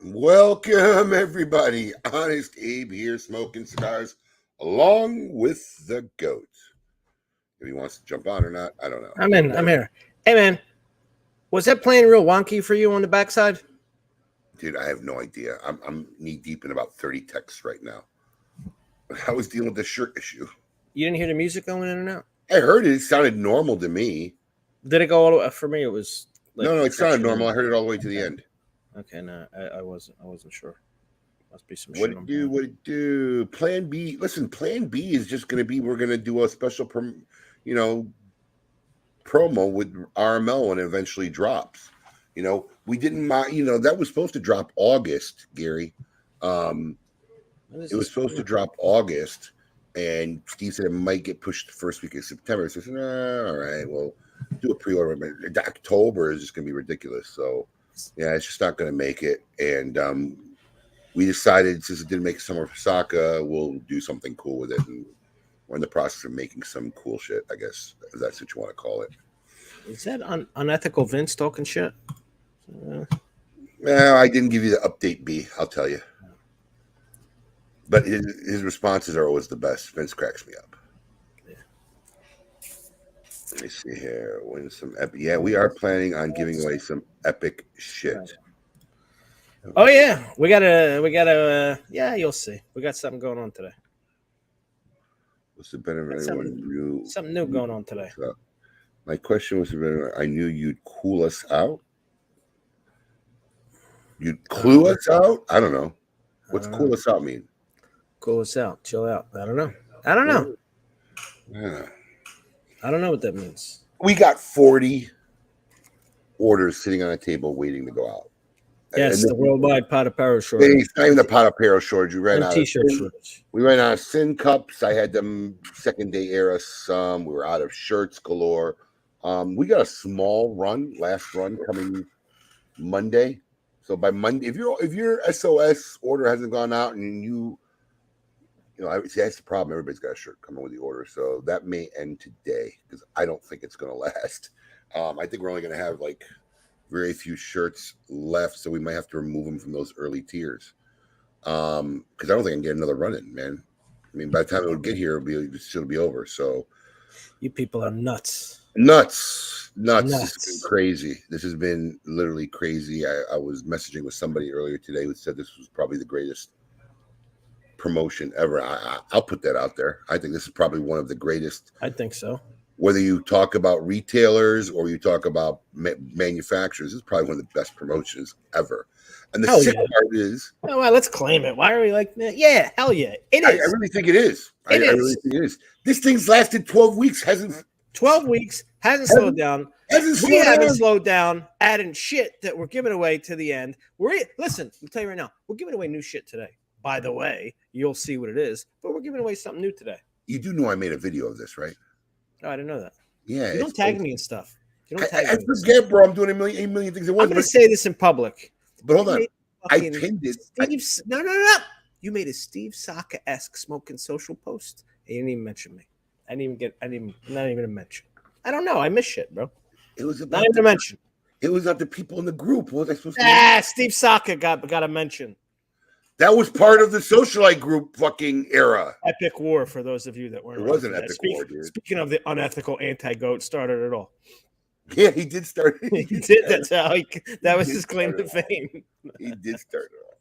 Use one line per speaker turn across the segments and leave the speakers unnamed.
Welcome, everybody. Honest Abe here, smoking cigars, along with the goat. If he wants to jump on or not, I don't know.
I'm here. Hey, man, was that playing real wonky for you on the backside?
Dude, I have no idea. I'm knee deep in about 30 texts right now. I was dealing with the shirt issue.
You didn't hear the music going in and out?
I heard it. It sounded normal to me.
Did it go all the way? For me, it was.
Like no, it sounded normal. I heard it all the way to the end.
Okay, no, I wasn't sure. Must be some
what it do? Plan B. Listen, Plan B is just going to be we're going to do a special, promo with RML when it eventually drops. We didn't. That was supposed to drop August, Gary. It was supposed to drop August, and Steve said it might get pushed the first week of September. So I said, all right, well, do a pre-order. October is just going to be ridiculous. So. Yeah, it's just not going to make it. And we decided, since it didn't make summer for Saka, we'll do something cool with it. And we're in the process of making some cool shit, I guess, if that's what you want to call it.
Is that unethical Vince talking shit?
Well, I didn't give you the update, B, I'll tell you. But his responses are always the best. Vince cracks me up. Let me see here. Win some epic. Yeah, we are planning on giving away some epic shit.
Oh yeah, we gotta. Yeah, you'll see. We got something going on today.
What's the benefit of anyone new?
Something new going on today.
My question was, I knew you'd cool us out. You'd clue us out? I don't know. What's cool us out mean?
Cool us out. Chill out. I don't know.
Yeah.
I don't know what that means.
We got 40 orders sitting on a table waiting to go out.
Yes, the worldwide pot apparel shortage.
It's not even the pot apparel shortage. We ran out
T-shirt shortage.
We ran out of Sin Cups. I had them second day era some. We were out of shirts galore. We got a small last run coming Monday. So by Monday, if your SOS order hasn't gone out and that's the problem. Everybody's got a shirt coming with the order, so that may end today because I don't think it's going to last. I think we're only going to have like very few shirts left, so we might have to remove them from those early tiers. Because I don't think I can get another run in, man. I mean, by the time it would get here, it'll be over. So,
You people are nuts.
nuts. This has been
Nuts.
crazy. This has been literally crazy. I was messaging with somebody earlier today who said this was probably the greatest promotion ever. I'll put that out there. I think this is probably one of the greatest.
I think so.
Whether you talk about retailers or you talk about manufacturers, this is probably one of the best promotions ever. And the sick part is,
oh, well, let's claim it. Why are we like that? Yeah, hell yeah, it is.
I really think it is. I really think it is. This thing's lasted 12 weeks.
12 weeks hasn't slowed down. We haven't slowed down, adding shit that we're giving away to the end. Listen, I'll tell you right now, we're giving away new shit today. By the way, you'll see what it is, but we're giving away something new today.
You do know I made a video of this, right?
Oh, I didn't know that.
Yeah.
You don't tag me and stuff. You don't tag
I forget, bro. I'm doing a million things at once.
I'm going to say this in public.
But hold on. I pinned it.
No. You made a Steve Saka-esque smoking social post. And you didn't even mention me. Not even a mention. I don't know. I miss shit, bro.
It was about
not even a mention.
It was not the people in the group. What was I supposed to do?
Steve Saka got a mention.
That was part of the socialite group fucking era.
Epic war for those of you that weren't.
It was an epic war, dude.
Speaking of the unethical anti-goat, started it all.
Yeah, he did start.
He did. That's how that was his claim to fame.
He did start it all.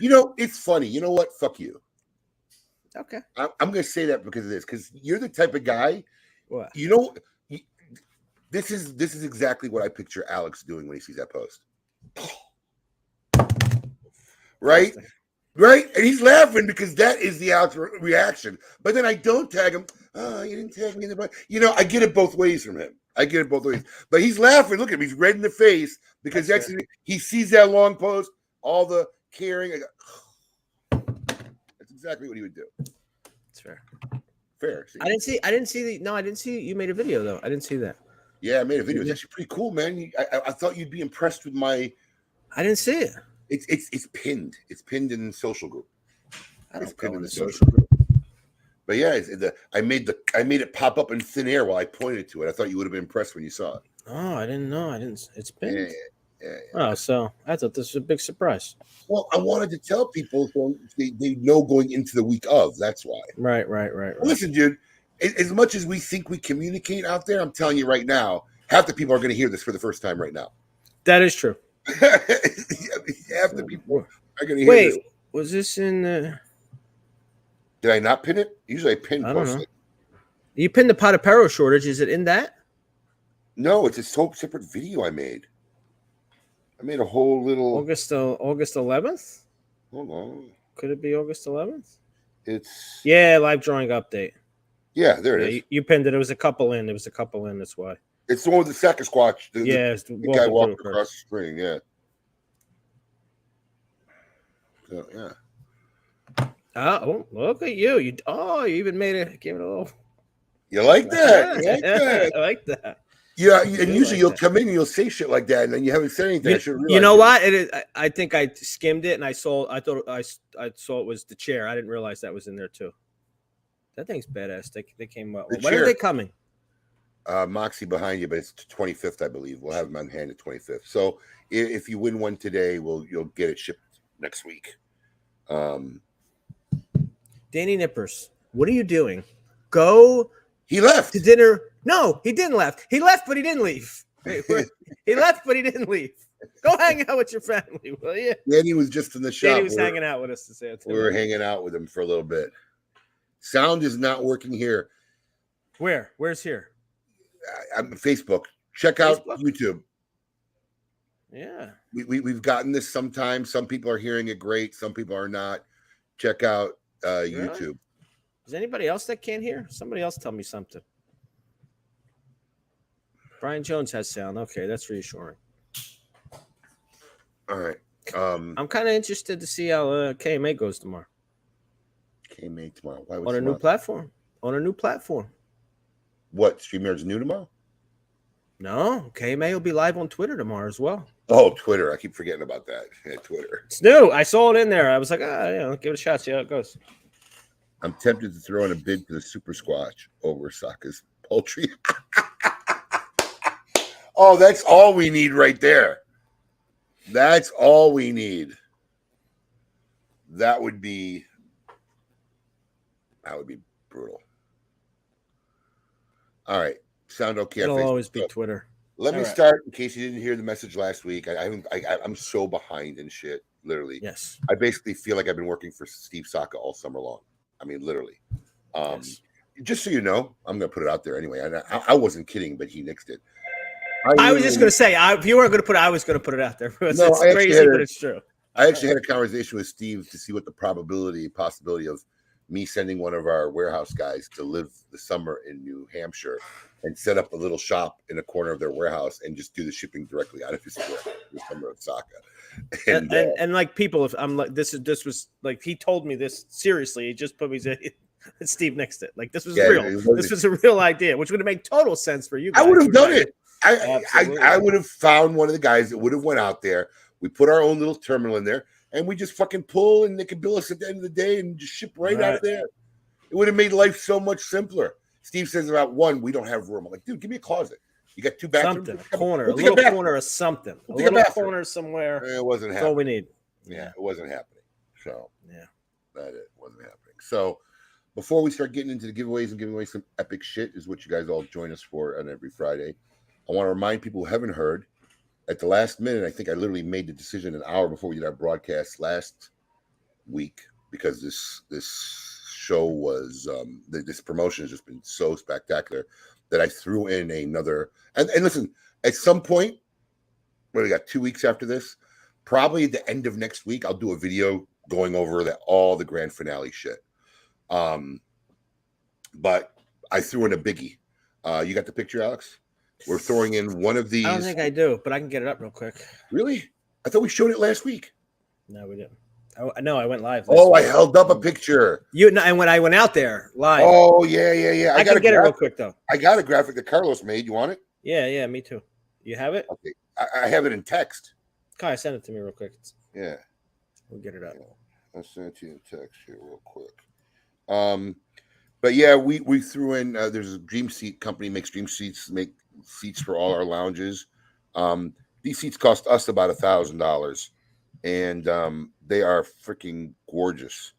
You know, it's funny. You know what? Fuck you.
Okay.
I'm going to say that because of this. Because you're the type of guy.
What?
You know, this is exactly what I picture Alex doing when he sees that post. Right? Right? And he's laughing because that is the Alex reaction. But then I don't tag him. Oh, you didn't tag me in the. You know, I get it both ways from him. But he's laughing. Look at him. He's red in the face because he sees that long post, all the caring. That's exactly what he would do.
It's fair.
Fair. See?
I didn't see you made a video though. I didn't see that.
Yeah, I made a video. It's actually pretty cool, man. I thought you'd be impressed with my.
I didn't see it.
It's pinned. It's pinned in the social group.
I don't go in the social group.
But yeah, I made it pop up in thin air while I pointed to it. I thought you would have been impressed when you saw it.
Oh, I didn't know. It's pinned.
Yeah.
Oh, so I thought this was a big surprise.
Well, I wanted to tell people so they know going into the week of. That's why.
Right.
Listen, dude. As much as we think we communicate out there, I'm telling you right now, half the people are going to hear this for the first time right now.
That is true.
Half the people are going to hear this.
Wait, was this in the...
Did I not pin it? Usually I pin post it.
You pinned the Potapero shortage. Is it in that?
No, it's a separate video I made. I made a whole little...
August 11th?
Hold on.
Could it be August 11th?
It's...
Yeah, live drawing update.
Yeah, there it is.
You pinned it. It was a couple in. That's why.
It's the one with the Saka Squatch.
The
guy walking across the screen. Yeah. So, yeah.
Oh, look at you! You even gave it a little.
You like that?
I like that.
Yeah, and usually you'll come in and you'll say shit like that, and then you haven't said anything.
You know what? It is. I think I skimmed it, and I thought I saw it was the chair. I didn't realize that was in there too. That thing's badass. They came up. When are they coming?
Moxie behind you, but it's 25th, I believe. We'll have them on hand at 25th. So if you win one today, you'll get it shipped next week.
Danny Nippers, what are you doing? Go.
He left
to dinner. No, he didn't left. He left, but he didn't leave. He left, but he didn't leave. Go hang out with your family, will you?
Danny was just in the shop.
Danny was hanging out with us this afternoon.
We were hanging out with him for a little bit. Sound is not working here.
Where? Where's here?
Facebook. Check out YouTube.
Yeah.
We've gotten this sometimes. Some people are hearing it great. Some people are not. Check out YouTube.
Is anybody else that can't hear? Somebody else tell me something. Brian Jones has sound. Okay, that's reassuring.
All right.
I'm kind of interested to see how KMA goes tomorrow.
KMA tomorrow. Why
on a new platform. On a new platform.
What? StreamYard's new tomorrow?
No, KMA will be live on Twitter tomorrow as well.
Oh, Twitter. I keep forgetting about that. Yeah, Twitter.
It's new. I saw it in there. I was like, give it a shot. See how it goes.
I'm tempted to throw in a bid for the Super Squatch over Saka's poultry. Oh, that's all we need right there. That's all we need. That would be brutal. All right. Sound okay?
It'll always be Twitter.
Let me start in case you didn't hear the message last week. I'm so behind in shit. Literally.
Yes.
I basically feel like I've been working for Steve Saka all summer long. I mean, literally. Yes. Just so you know, I'm going to put it out there anyway. I wasn't kidding, but he nixed it.
I was just going to say, if you weren't going to put it, I was going to put it out there. It's crazy, but it's true.
I actually had a conversation with Steve to see what the possibility of me sending one of our warehouse guys to live the summer in New Hampshire and set up a little shop in a corner of their warehouse and just do the shipping directly out of his the summer of Saka.
And like people, if I'm like this was like he told me this seriously. He just put me Steve next it. Like this was real. This was a real idea, which would have made total sense for you guys.
I would have done it. I would have found one of the guys that would have went out there. We put our own little terminal in there, and we just fucking pull, and they could bill us at the end of the day and just ship right out of there. It would have made life so much simpler. Steve says about one, we don't have room. I'm like, dude, give me a closet. You got 2 bathrooms?
Something, a little corner of something. A little corner somewhere.
It wasn't happening.
That's all we need.
Yeah, it wasn't happening. So,
it
wasn't happening. So, before we start getting into the giveaways and giving away some epic shit, is what you guys all join us for on every Friday. I want to remind people who haven't heard, at the last minute, I think I literally made the decision an hour before we did our broadcast last week, because this show was this promotion has just been so spectacular that I threw in another. And listen, at some point, we got 2 weeks after this, probably at the end of next week, I'll do a video going over all the grand finale shit. But I threw in a biggie. You got the picture, Alex? We're throwing in one of these.
I don't think I do, but I can get it up real quick.
Really? I thought we showed it last week.
No, we didn't. No, I went live.
I held up a picture.
And when I went out there live.
Oh, yeah.
I can get it real quick, though.
I got a graphic that Carlos made. You want it?
Yeah, me too. You have it?
Okay. I have it in text.
Kai, send it to me real quick.
Yeah.
We'll get it up.
Yeah. I'll send it to you in text here real quick. But yeah, we threw in, there's a Dream Seat company, makes Dream Seats, make seats for all our lounges. These seats cost us about $1,000, and they are freaking gorgeous.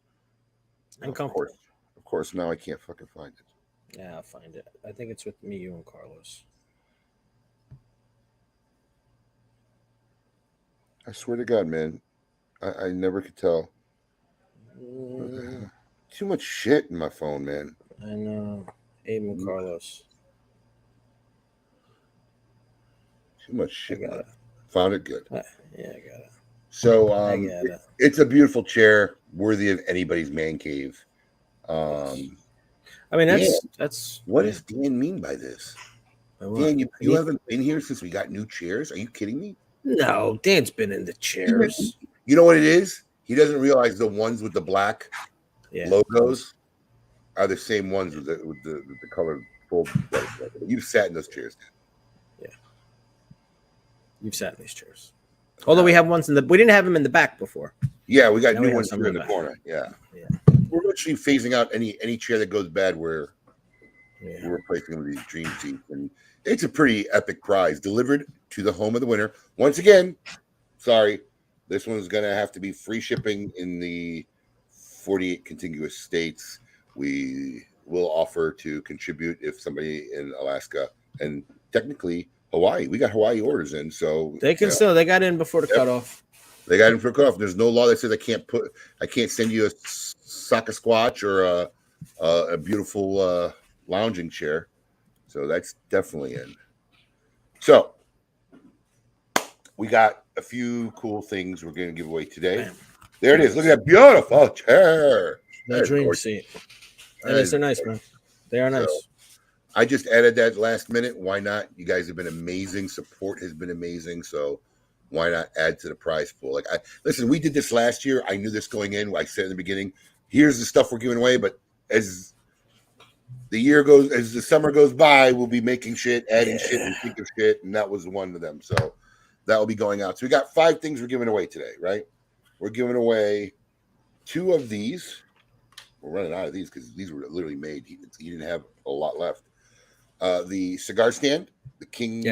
And comfortable.
Of course, now I can't fucking find it.
Yeah, I'll find it. I think it's with me, you, and Carlos.
I swear to God, man, I never could tell. Too much shit in my phone, man.
I know. Abe and Carlos.
Too much shit. I got it. Found it. Good.
Yeah, I got it.
So it's a beautiful chair, worthy of anybody's man cave.
I mean, that's
what does Dan mean by this? Dan, you haven't been here since we got new chairs? Are you kidding me?
No, Dan's been in the chairs.
You know what it is? He doesn't realize the ones with the black logos are the same ones with the colored full. You've sat in those chairs.
Yeah, you've sat in these chairs. Although we have ones we didn't have them in the back before.
Yeah, we got new ones here in the corner. Yeah. We're actually phasing out any chair that goes bad. We're replacing them with these Dream Seats, and it's a pretty epic prize delivered to the home of the winner. Once again, sorry, this one's gonna have to be free shipping in the 48 contiguous states. We will offer to contribute if somebody in Alaska and technically Hawaii. We got Hawaii orders in, so
they can still. They got in before the cutoff.
They got in for a cutoff. There's no law that says I can't send you a Saka Squatch or a beautiful lounging chair. So that's definitely in. So we got a few cool things we're going to give away today. Man. There it is. Look at that beautiful chair.
The Dream Seat. They're nice, man. They are nice. So,
I just added that last minute. Why not? You guys have been amazing. Support has been amazing. So why not add to the prize pool? Listen, we did this last year. I knew this going in. I said in the beginning, here's the stuff we're giving away. But as the summer goes by, we'll be making shit, adding shit, and think of shit. And that was one of them. So that will be going out. So we got 5 things we're giving away today, right? We're giving away 2 of these. We're running out of these because these were literally made. He didn't have a lot left. The cigar stand, the King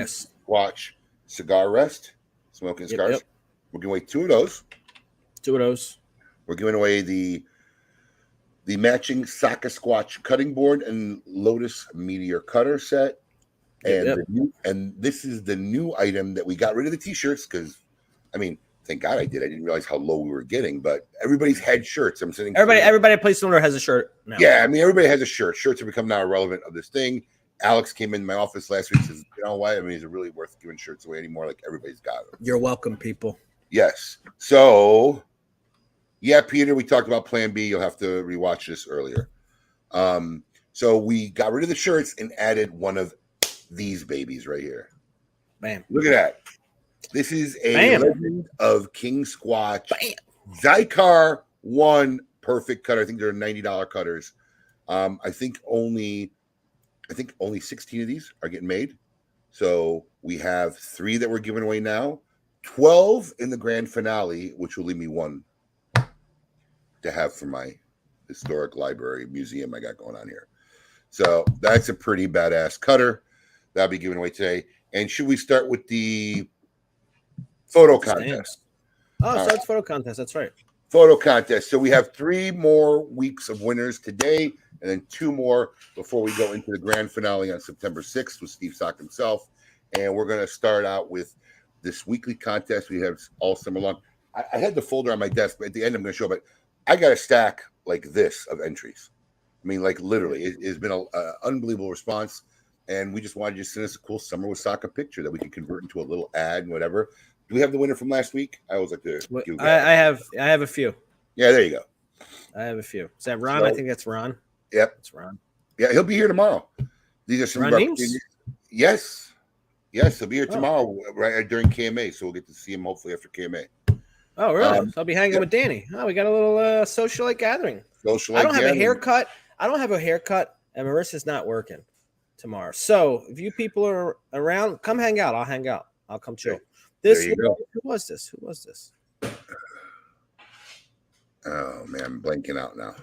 Squatch Cigar Rest, Smoking Scars.
Yep.
We're giving away 2 of those.
2 of those.
We're giving away the matching Saka Squatch cutting board and Lotus Meteor cutter set. And this is the new item that we got rid of the t-shirts because, I mean, thank God I did. I didn't realize how low we were getting, but everybody's had shirts. I'm sitting.
Everybody at Place Owner has a shirt now.
Yeah, I mean, everybody has a shirt. Shirts have become now irrelevant of this thing. Alex came in my office last week and says, you know what? I mean, is it really worth giving shirts away anymore? Like, everybody's got them.
You're welcome, people.
Yes. So, yeah, Peter, we talked about Plan B. You'll have to rewatch this earlier. So we got rid of the shirts and added one of these babies right here.
Bam.
Look at that. This is a Legend of King Squatch Zycar 1 perfect cutter. I think they're $90 cutters. I think only 16 of these are getting made. So we have 3 that we're giving away now, 12 in the grand finale, which will leave me 1 to have for my historic library museum I got going on here. So that's a pretty badass cutter that'll be given away today. And should we start with the photo contest?
Oh, so it's photo contest. That's right.
Photo contest. So we have 3 more weeks of winners today, and then 2 more before we go into the grand finale on September 6th with Steve Sock himself. And we're going to start out with this weekly contest we have all summer long. I had the folder on my desk, but at the end I'm going to show, but I got a stack like this of entries. I mean, like literally, it's been an unbelievable response. And we just wanted to send us a cool Summer with Saka picture that we can convert into a little ad and whatever. Do we have the winner from last week? I always like to give
I have a few.
Yeah, there you go.
I have a few. Is that Ron? So, I think that's Ron.
Yep.
It's Ron.
Yeah, he'll be here tomorrow. These are some
Ron
Yes. Yes, he'll be here tomorrow right during KMA. So we'll get to see him hopefully after KMA.
Oh, really? So I'll be hanging with Danny. Oh, we got a little socialite gathering. I don't have a haircut. I don't have a haircut, and Marissa's not working tomorrow. So if you people are around, come hang out. I'll hang out. I'll come chill. Who was this?
Oh man, I'm blanking out now.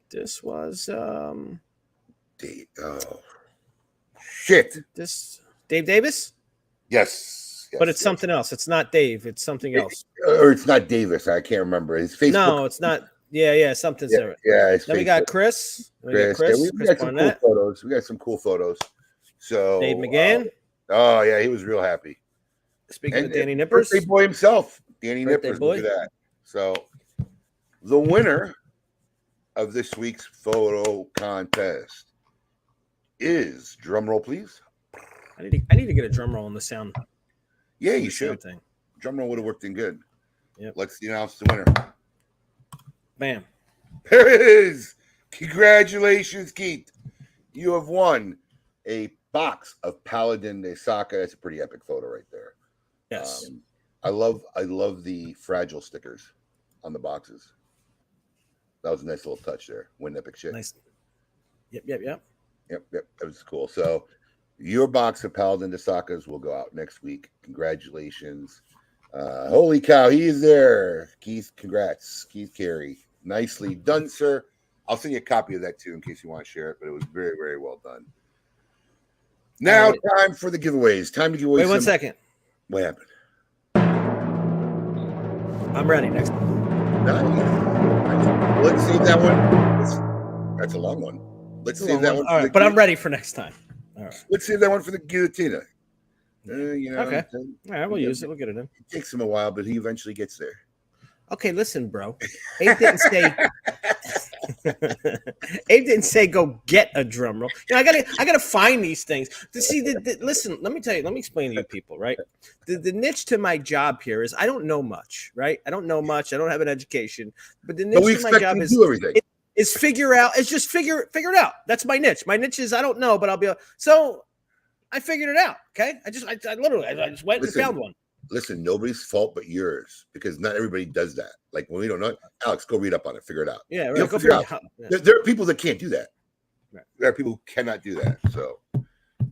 This was
shit.
This Dave Davis?
Yes.
But it's something else. It's not Dave. It's something else.
Or it's not Davis. I can't remember. His Facebook.
No, it's not. Yeah, something's there.
Yeah.
Then we got Chris.
We got some cool photos. We got some cool photos. So
Dave McGann.
Oh yeah, he was real happy.
Speaking of Danny Nippers,
birthday boy himself, Danny Nippers. Look at that. So the winner of this week's photo contest is, drum roll, please.
I need to get a drum roll on the sound.
Yeah, you should. Drum roll would have worked in good.
Yep.
Let's announce the winner.
Bam.
There it is. Congratulations, Keith. You have won a box of Paladin de Saka. That's a pretty epic photo right there.
Yes.
I love the fragile stickers on the boxes. That was a nice little touch there. Win epic shit.
Nice. Yep.
That was cool. So your box of Paladin de Sakas will go out next week. Congratulations. Holy cow, he is there. Keith, congrats. Keith Carey. Nicely done, sir. I'll send you a copy of that too in case you want to share it, but it was very, very well done. Now, time for the giveaways. Time to give away.
Wait 1 second.
What happened?
I'm ready. Next one.
Nice. Let's save that one. That's a long one. Let's save that one.
All right, but I'm ready for next time. All right.
Let's save that one for the guillotine.
Okay. All right, we'll use it. We'll get it in.
It takes him a while, but he eventually gets there.
Okay, listen, bro. Abe didn't say. Abe didn't say go get a drum roll. You know, I gotta find these things to see. Listen, let me tell you. Let me explain to you people. Right, the niche to my job here is I don't know much. Right, I don't know much. I don't have an education. But the niche to my job is figure out. It's just figure it out. That's my niche. My niche is I don't know, but I'll be so. I figured it out. Okay, I just went and found one.
Listen, nobody's fault but yours because not everybody does that. Like when we don't know, Alex, go read up on it, figure it out.
Yeah, right.
Go figure it out. Yeah. There are people that can't do that. Right. There are people who cannot do that. So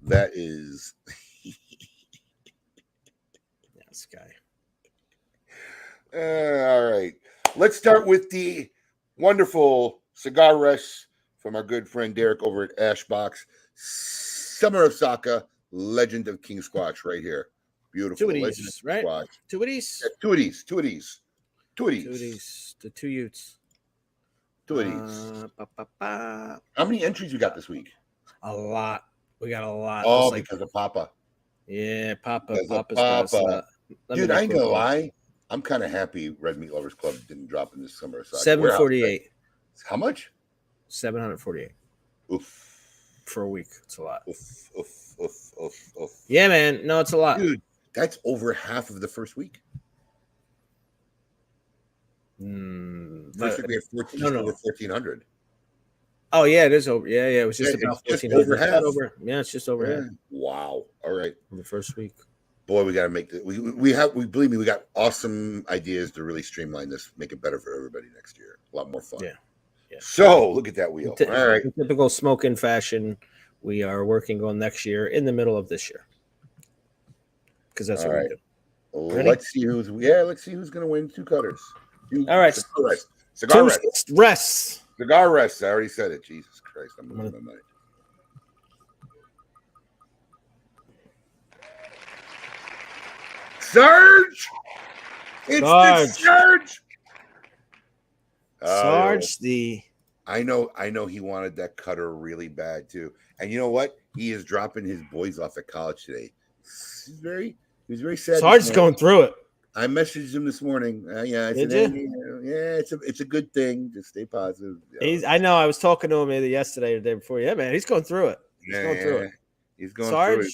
that is
this guy.
All right, let's start with the wonderful cigar rush from our good friend Derek over at Ashbox. Summer of Saka, Legend of King Squatch right here. Beautiful.
Two of
Legend of
these,
King
right?
Squatch.
Two of these.
Yeah, two of these. Two of these. Two of
Two of
these.
these. The two Utes.
Two of these.
Ba, ba, ba.
How many entries you got this week?
A lot. We got a lot.
Oh,
Looks like,
because of Papa.
yeah, Papa.
Because of
Papa's got us.
Papa.
Let me
Dude,
get
I ain't gonna
football.
lie. I'm kind of happy Red Meat Lovers Club didn't drop in this summer. So
748.
How much?
748
Oof.
for a week. It's a lot.
Oof. Oof. Oof. Oof. Oof.
Yeah, man. No, it's a lot.
Dude, that's over half of the first week. First week we had 14, over 1,400.
Oh yeah, it is over. Yeah, it was just
Yeah,
about
it's
1,400.
over half.
It's just over half.
Wow. All right.
The first week.
Boy, we got to make this. We believe me, we got awesome ideas to really streamline this, make it better for everybody next year. A lot more fun.
Yeah.
So look at that wheel. All right.
In typical smoking fashion, we are working on next year in the middle of this year. Because that's what we do.
Let's see who's gonna win two cutters.
All right.
Cigar
rests.
Cigar rests. I already said it. Jesus Christ, I'm losing my mind. Surge! It's the Surge!
Sarge,
I know he wanted that cutter really bad too. And you know what? He is dropping his boys off at college today. He was very sad.
Sarge's going through it.
I messaged him this morning. I said, it's a good thing. Just stay positive.
I know. I was talking to him either yesterday or the day before. Yeah, man, he's going through it. He's going through it.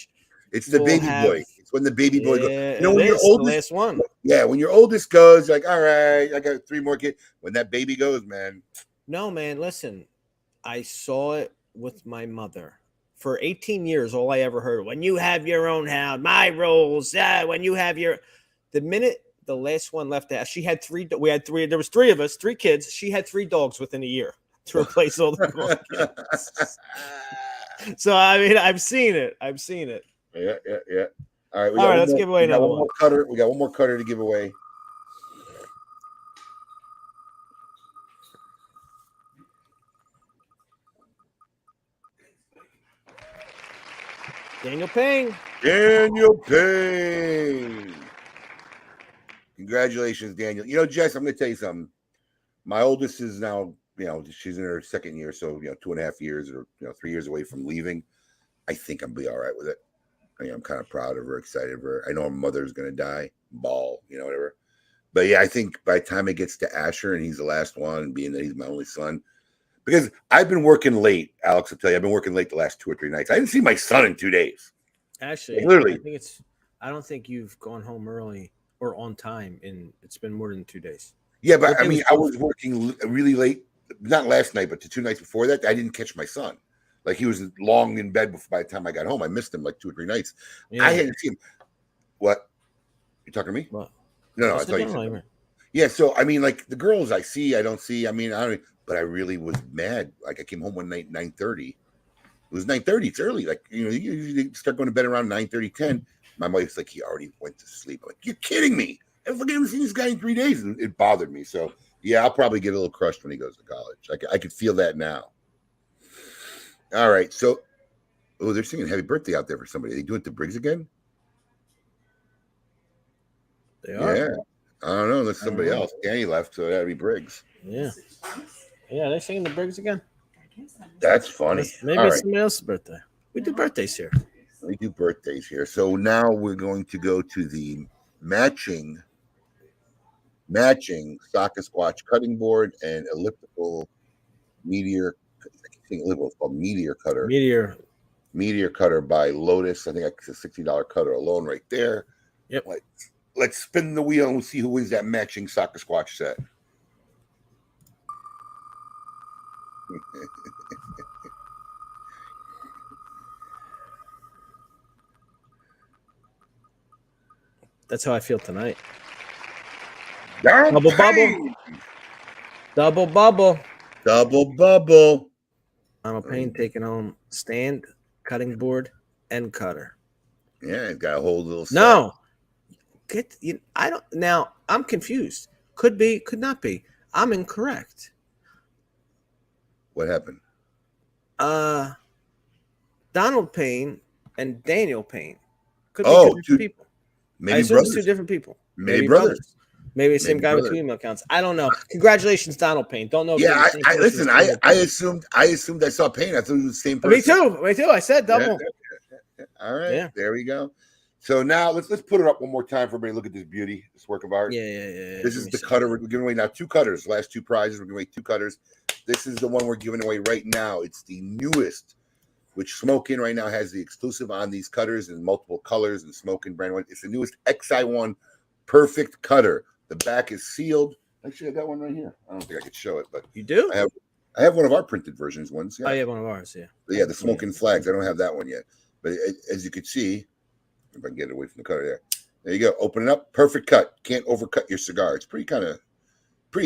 It's the baby boy. It's when the baby boy goes.
When your oldest, the last one.
Yeah, when your oldest goes, you're like, all right, I got 3 more kids. When that baby goes, man.
No, man, listen. I saw it with my mother. For 18 years, all I ever heard, when you have your own house, my rules, when you have your... The minute the last one left the house, she had 3. We had 3. There was 3 of us, 3 kids. She had 3 dogs within a year to replace all the kids. So, I mean, I've seen it.
Yeah. All right,
let's give away another one.
We got one more cutter to give away.
Daniel Payne.
Congratulations, Daniel. You know, Jess, I'm going to tell you something. My oldest is now, she's in her 2nd year, so 2.5 years or 3 years away from leaving. I think I'll be all right with it. I'm kind of proud of her, excited of her. I know her mother's going to die, whatever. But yeah, I think by the time it gets to Asher and he's the last one, and being that he's my only son, because I've been working late, Alex will tell you, I've been working late the last 2 or 3 nights. I didn't see my son in 2 days.
Actually,
literally,
I don't think you've gone home early or on time it's been more than 2 days.
Yeah, but I mean, I was working really late, not last night, but the 2 nights before that, I didn't catch my son. Like, he was long in bed by the time I got home. I missed him like 2 or 3 nights. Yeah. I hadn't seen him. What? You talking to me?
What?
No, I thought you said. Yeah, so I mean, like, the girls I see, I don't see. I mean, but I really was mad. Like, I came home one night, 9:30. It was 9:30. It's early. Like, you usually start going to bed around 9:30, 10. My wife's like, he already went to sleep. I'm like, you're kidding me. I haven't seen this guy in 3 days. And it bothered me. So, yeah, I'll probably get a little crushed when he goes to college. I could feel that now. All right. So, they're singing happy birthday out there for somebody. Are they doing it to Briggs again?
They are.
Yeah. I don't know. Unless somebody else. Danny left, so that'd be Briggs.
Yeah. Yeah, they're singing the Briggs again.
That's funny.
Maybe it's somebody else's birthday. We do birthdays here.
So now we're going to go to the matching Saka Squatch cutting board and elliptical meteor. I keep saying elliptical. It's called meteor cutter. Meteor cutter by Lotus. I think it's a $60 cutter alone right there.
Yep.
Let's spin the wheel and we'll see who wins that matching Saka Squatch set.
That's how I feel tonight.
Double bubble.
Donald Payne taking home stand, cutting board, and cutter.
Yeah, he's got a whole little set.
No. I'm confused. Could be, could not be. I'm incorrect.
What happened?
Donald Payne and Daniel Payne. Could be two different people.
Maybe brothers.
Two different people.
Maybe brothers.
Maybe the same guy with 2 email accounts. I don't know. Congratulations, Donald Payne. Don't know.
Yeah, listen. I assumed I saw Payne. I thought it was the same person.
Me too. I said double.
Yeah. All right. There we go. So now let's put it up one more time for everybody. Look at this beauty, this work of art.
Yeah.
This is the cutter. We're giving away now 2 cutters. Last 2 prizes. We're giving away 2 cutters. This is the one we're giving away right now. It's the newest, which Smokin' right now has the exclusive on these cutters in multiple colors and Smokin' brand one. It's the newest XI1 Perfect Cutter. The back is sealed. Actually, I got one right here. I don't think I could show it, but
you do.
I have one of our printed versions. Ones.
Yeah. Oh, yeah, one of ours. Yeah.
Yeah, the Smokin' Flags. I don't have that one yet, but as you can see, if I can get it away from the cutter there you go. Open it up. Perfect cut. Can't overcut your cigar. It's pretty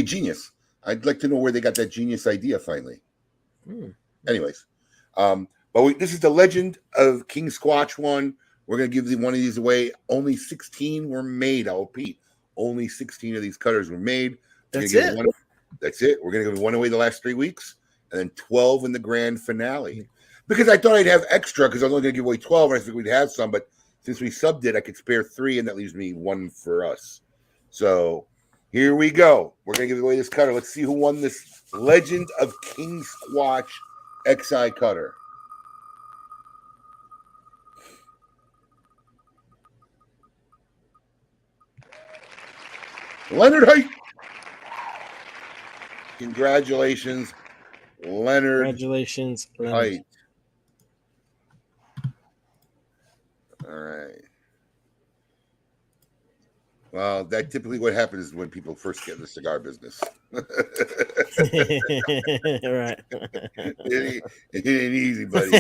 genius. I'd like to know where they got that genius idea finally. Anyways, but this is the Legend of King Squatch one. We're gonna give one of these away. Only 16 were made. I'll repeat. Only 16 of these cutters were made.
That's it.
That's it. We're going to give one away the last 3 weeks, and then 12 in the grand finale. Because I thought I'd have extra, because I was only going to give away 12, and I think we'd have some. But since we subbed it, I could spare 3, and that leaves me 1 for us. So here we go. We're going to give away this cutter. Let's see who won this Legend of King Squatch XI cutter. Leonard Height. Congratulations, Leonard.
Congratulations, Leonard.
Height. All right. Well, that's typically what happens when people first get in the cigar business.
Right.
It ain't easy, buddy.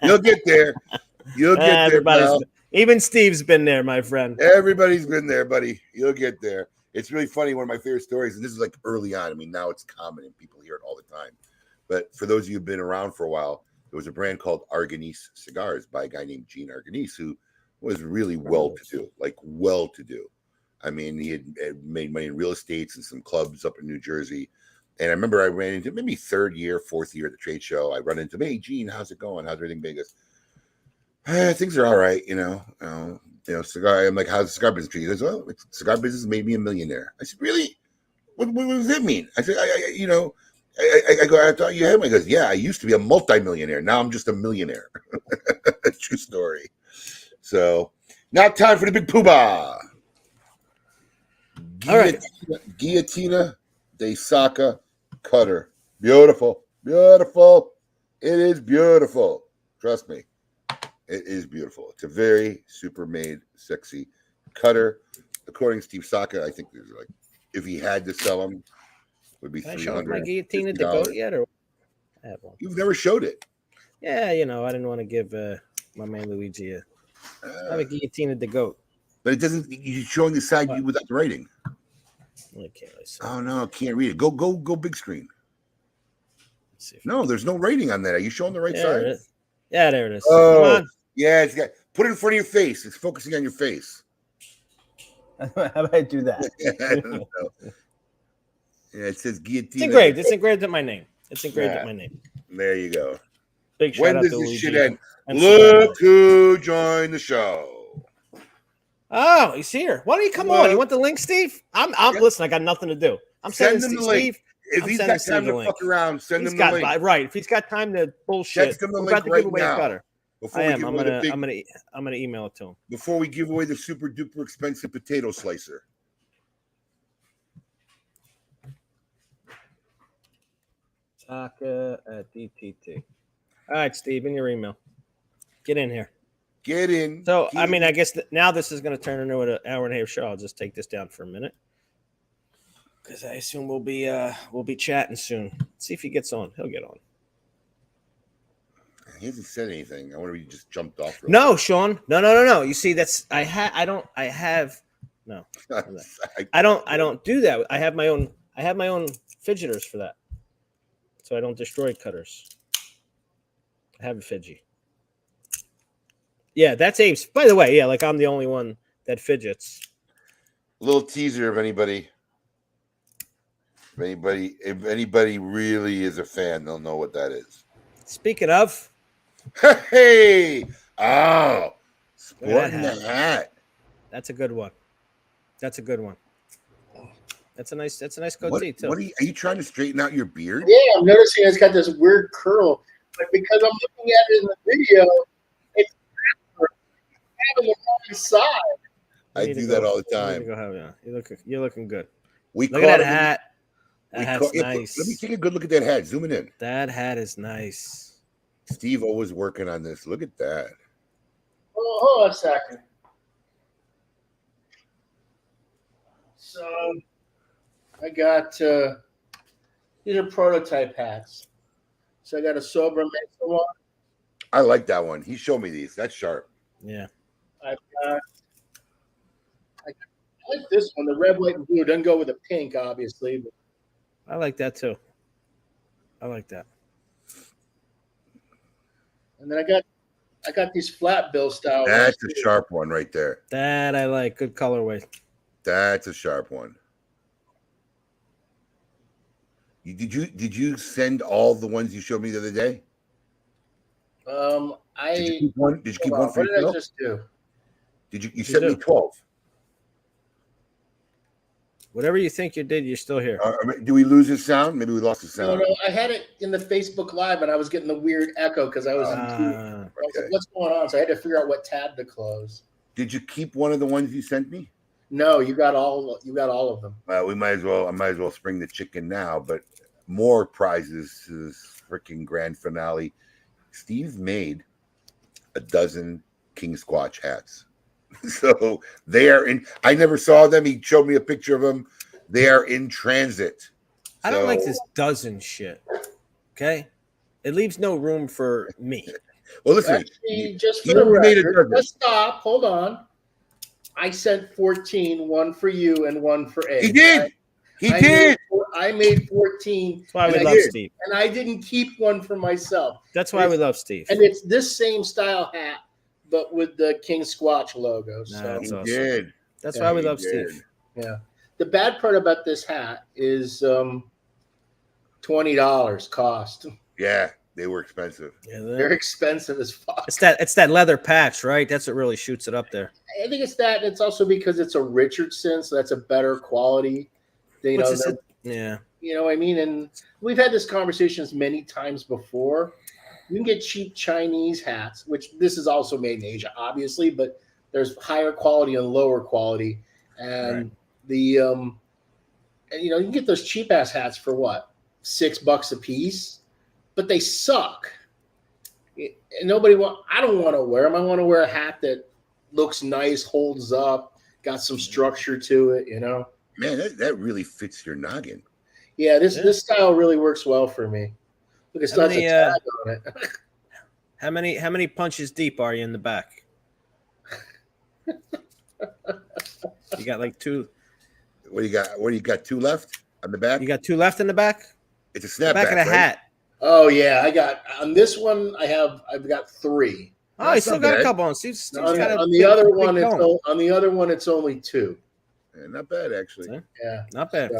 You'll get there. You'll get there, pal.
Even Steve's been there, my friend.
Everybody's been there, buddy. You'll get there. It's really funny. One of my favorite stories, and this is like early on. I mean, now it's common and people hear it all the time. But for those of you who've been around for a while, there was a brand called Arganese Cigars by a guy named Gene Arganese, who was really well-to-do, like well-to-do. I mean, he had made money in real estates and some clubs up in New Jersey. And I remember I ran into maybe 3rd year, 4th year at the trade show. I run into him, hey, Gene, how's it going? How's everything big? He goes, things are all right, cigar. I'm like, how's the cigar business? He goes, well, cigar business made me a millionaire. I said, really? What does that mean? I said, I go, I thought you had one. He goes, yeah, I used to be a multimillionaire. Now I'm just a millionaire. True story. So now time for the big poobah. Guillotina de Saka cutter. Beautiful. Beautiful. It is beautiful. Trust me. It is beautiful. It's a very super made, sexy cutter. According to Steve Saka, I think there's like, if he had to sell them, would be $300.
My Guillotina de Goat yet, or I have one.
You've never showed it.
Yeah, I didn't want to give my man Luigi I have a Guillotina de Goat.
But it doesn't. You're showing the side view without the writing.
I can't really see.
Oh no, can't read it. Go big screen. No, there's no rating on that. Are you showing the right side?
Yeah, there it is.
Oh,
come on.
Yeah, it's got. Put it in front of your face. It's focusing on your face.
How about I do that?
I don't know. Yeah, it says Guillotina.
It's engraved. It's engraved at my name. It's engraved at my name.
There you go.
Big shout
when
out
does
to
this
Luigi
shit end? Look who joined the show.
Oh, he's here. Why don't you come on? You want the link, Steve? I'm listen, I got nothing to do. I'm sending
him the
Steve.
link. If he's got time to fuck around, send him the link.
Right. If he's got time to bullshit,
text him the
we're
link
about to
right
give away
now.
a cutter.
I'm
gonna email it to him.
Before we give away the super duper expensive potato slicer.
Saka at DTT. All right, Steve, in your email. Get in here.
Get in.
So, I mean, I guess now this is going to turn into an hour and a half show. I'll just take this down for a minute because I assume we'll be chatting soon. Let's see if he gets on. He'll get on.
He hasn't said anything. I wonder if he just jumped off.
No, Sean. No. You see, that's I don't do that. I have my own fidgeters for that. So I don't destroy cutters. I have a fidget. Yeah, that's Abe's. By the way, like I'm the only one that fidgets.
A little teaser if anybody really is a fan, they'll know what that is.
Speaking of,
hey, Oh,
Look at
sporting
that
the
hat.
hat.
That's a good one. That's a good one. That's a nice
What?
goatee too.
What are you trying to straighten out your beard?
Yeah, I'm noticing it's got this weird curl, but because I'm looking at it in the video, it's on the wrong side.
I do that all the time.
You need to go have You're looking good.
We
Look at that
caught him.
hat. That hat's
Yeah,
nice.
let me take a good look at that hat. Zoom it in.
That hat is nice.
Steve always working on this. Look at that.
Oh, hold on a second. So I got these are prototype hats. So I got a Sobra Mesa one.
I like that one. He showed me these. That's sharp.
Yeah.
I like this one. The red, white, and blue doesn't go with the pink, obviously. But
I like that too. I like that.
and then I got these flat bill style.
That's
ones,
a sharp one right there.
That I like. Good colorway.
That's a sharp one. Did you send all the ones you showed me the other day? Did you keep one? Did you keep one for
What did I
yourself?
just do?
You sent me 12?
Whatever you think you did, you're still here.
Do we lose his sound? Maybe we lost his
No,
sound.
no, I had it in the Facebook Live, and I was getting the weird echo because I was in two. I was like, what's going on? So I had to figure out what tab to close.
Did you keep one of the ones you sent me?
No, you got all of them.
I might as well spring the chicken now, but more prizes to this freaking grand finale. Steve made a dozen King Squatch hats. So they are in. I never saw them. He showed me a picture of them. They are in transit.
I don't like this dozen shit. Okay, it leaves no room for me.
Well, listen.
Actually, just for the record, let's stop. Hold on. I sent 14, one for you and one for A.
He did.
I made 14.
That's why we love Steve.
And I didn't keep one for myself.
That's why we love Steve.
And it's this same style hat, but with the King Squatch logo. So
that's awesome.
Did.
That's why we love Steve.
Yeah. The bad part about this hat is $20 cost.
Yeah, they were expensive.
Yeah,
they're expensive as fuck.
It's that leather patch, right? That's what really shoots it up there.
I think it's that. It's also because it's a Richardson, so that's a better quality. You know,
yeah.
You know what I mean? And we've had this conversations many times before. You can get cheap Chinese hats, which this is also made in Asia, obviously, but there's higher quality and lower quality. And you know, you can get those cheap ass hats for what? $6 a piece, but they suck. And I don't want to wear them. I want to wear a hat that looks nice, holds up, got some structure to it, you know?
Man, that really fits your noggin.
Yeah, this style really works well for me. Look, it's not a tag on it.
How many punches deep are you in the back? You got like two.
What do you got? What do you got? Two left on the back?
You got two left in the back?
It's a snapback.
Back of the hat.
Oh yeah, I got on this one. I've got 3.
Oh, you still got a couple on.
On the other one, it's only 2.
Yeah, not bad, actually.
Yeah,
not bad.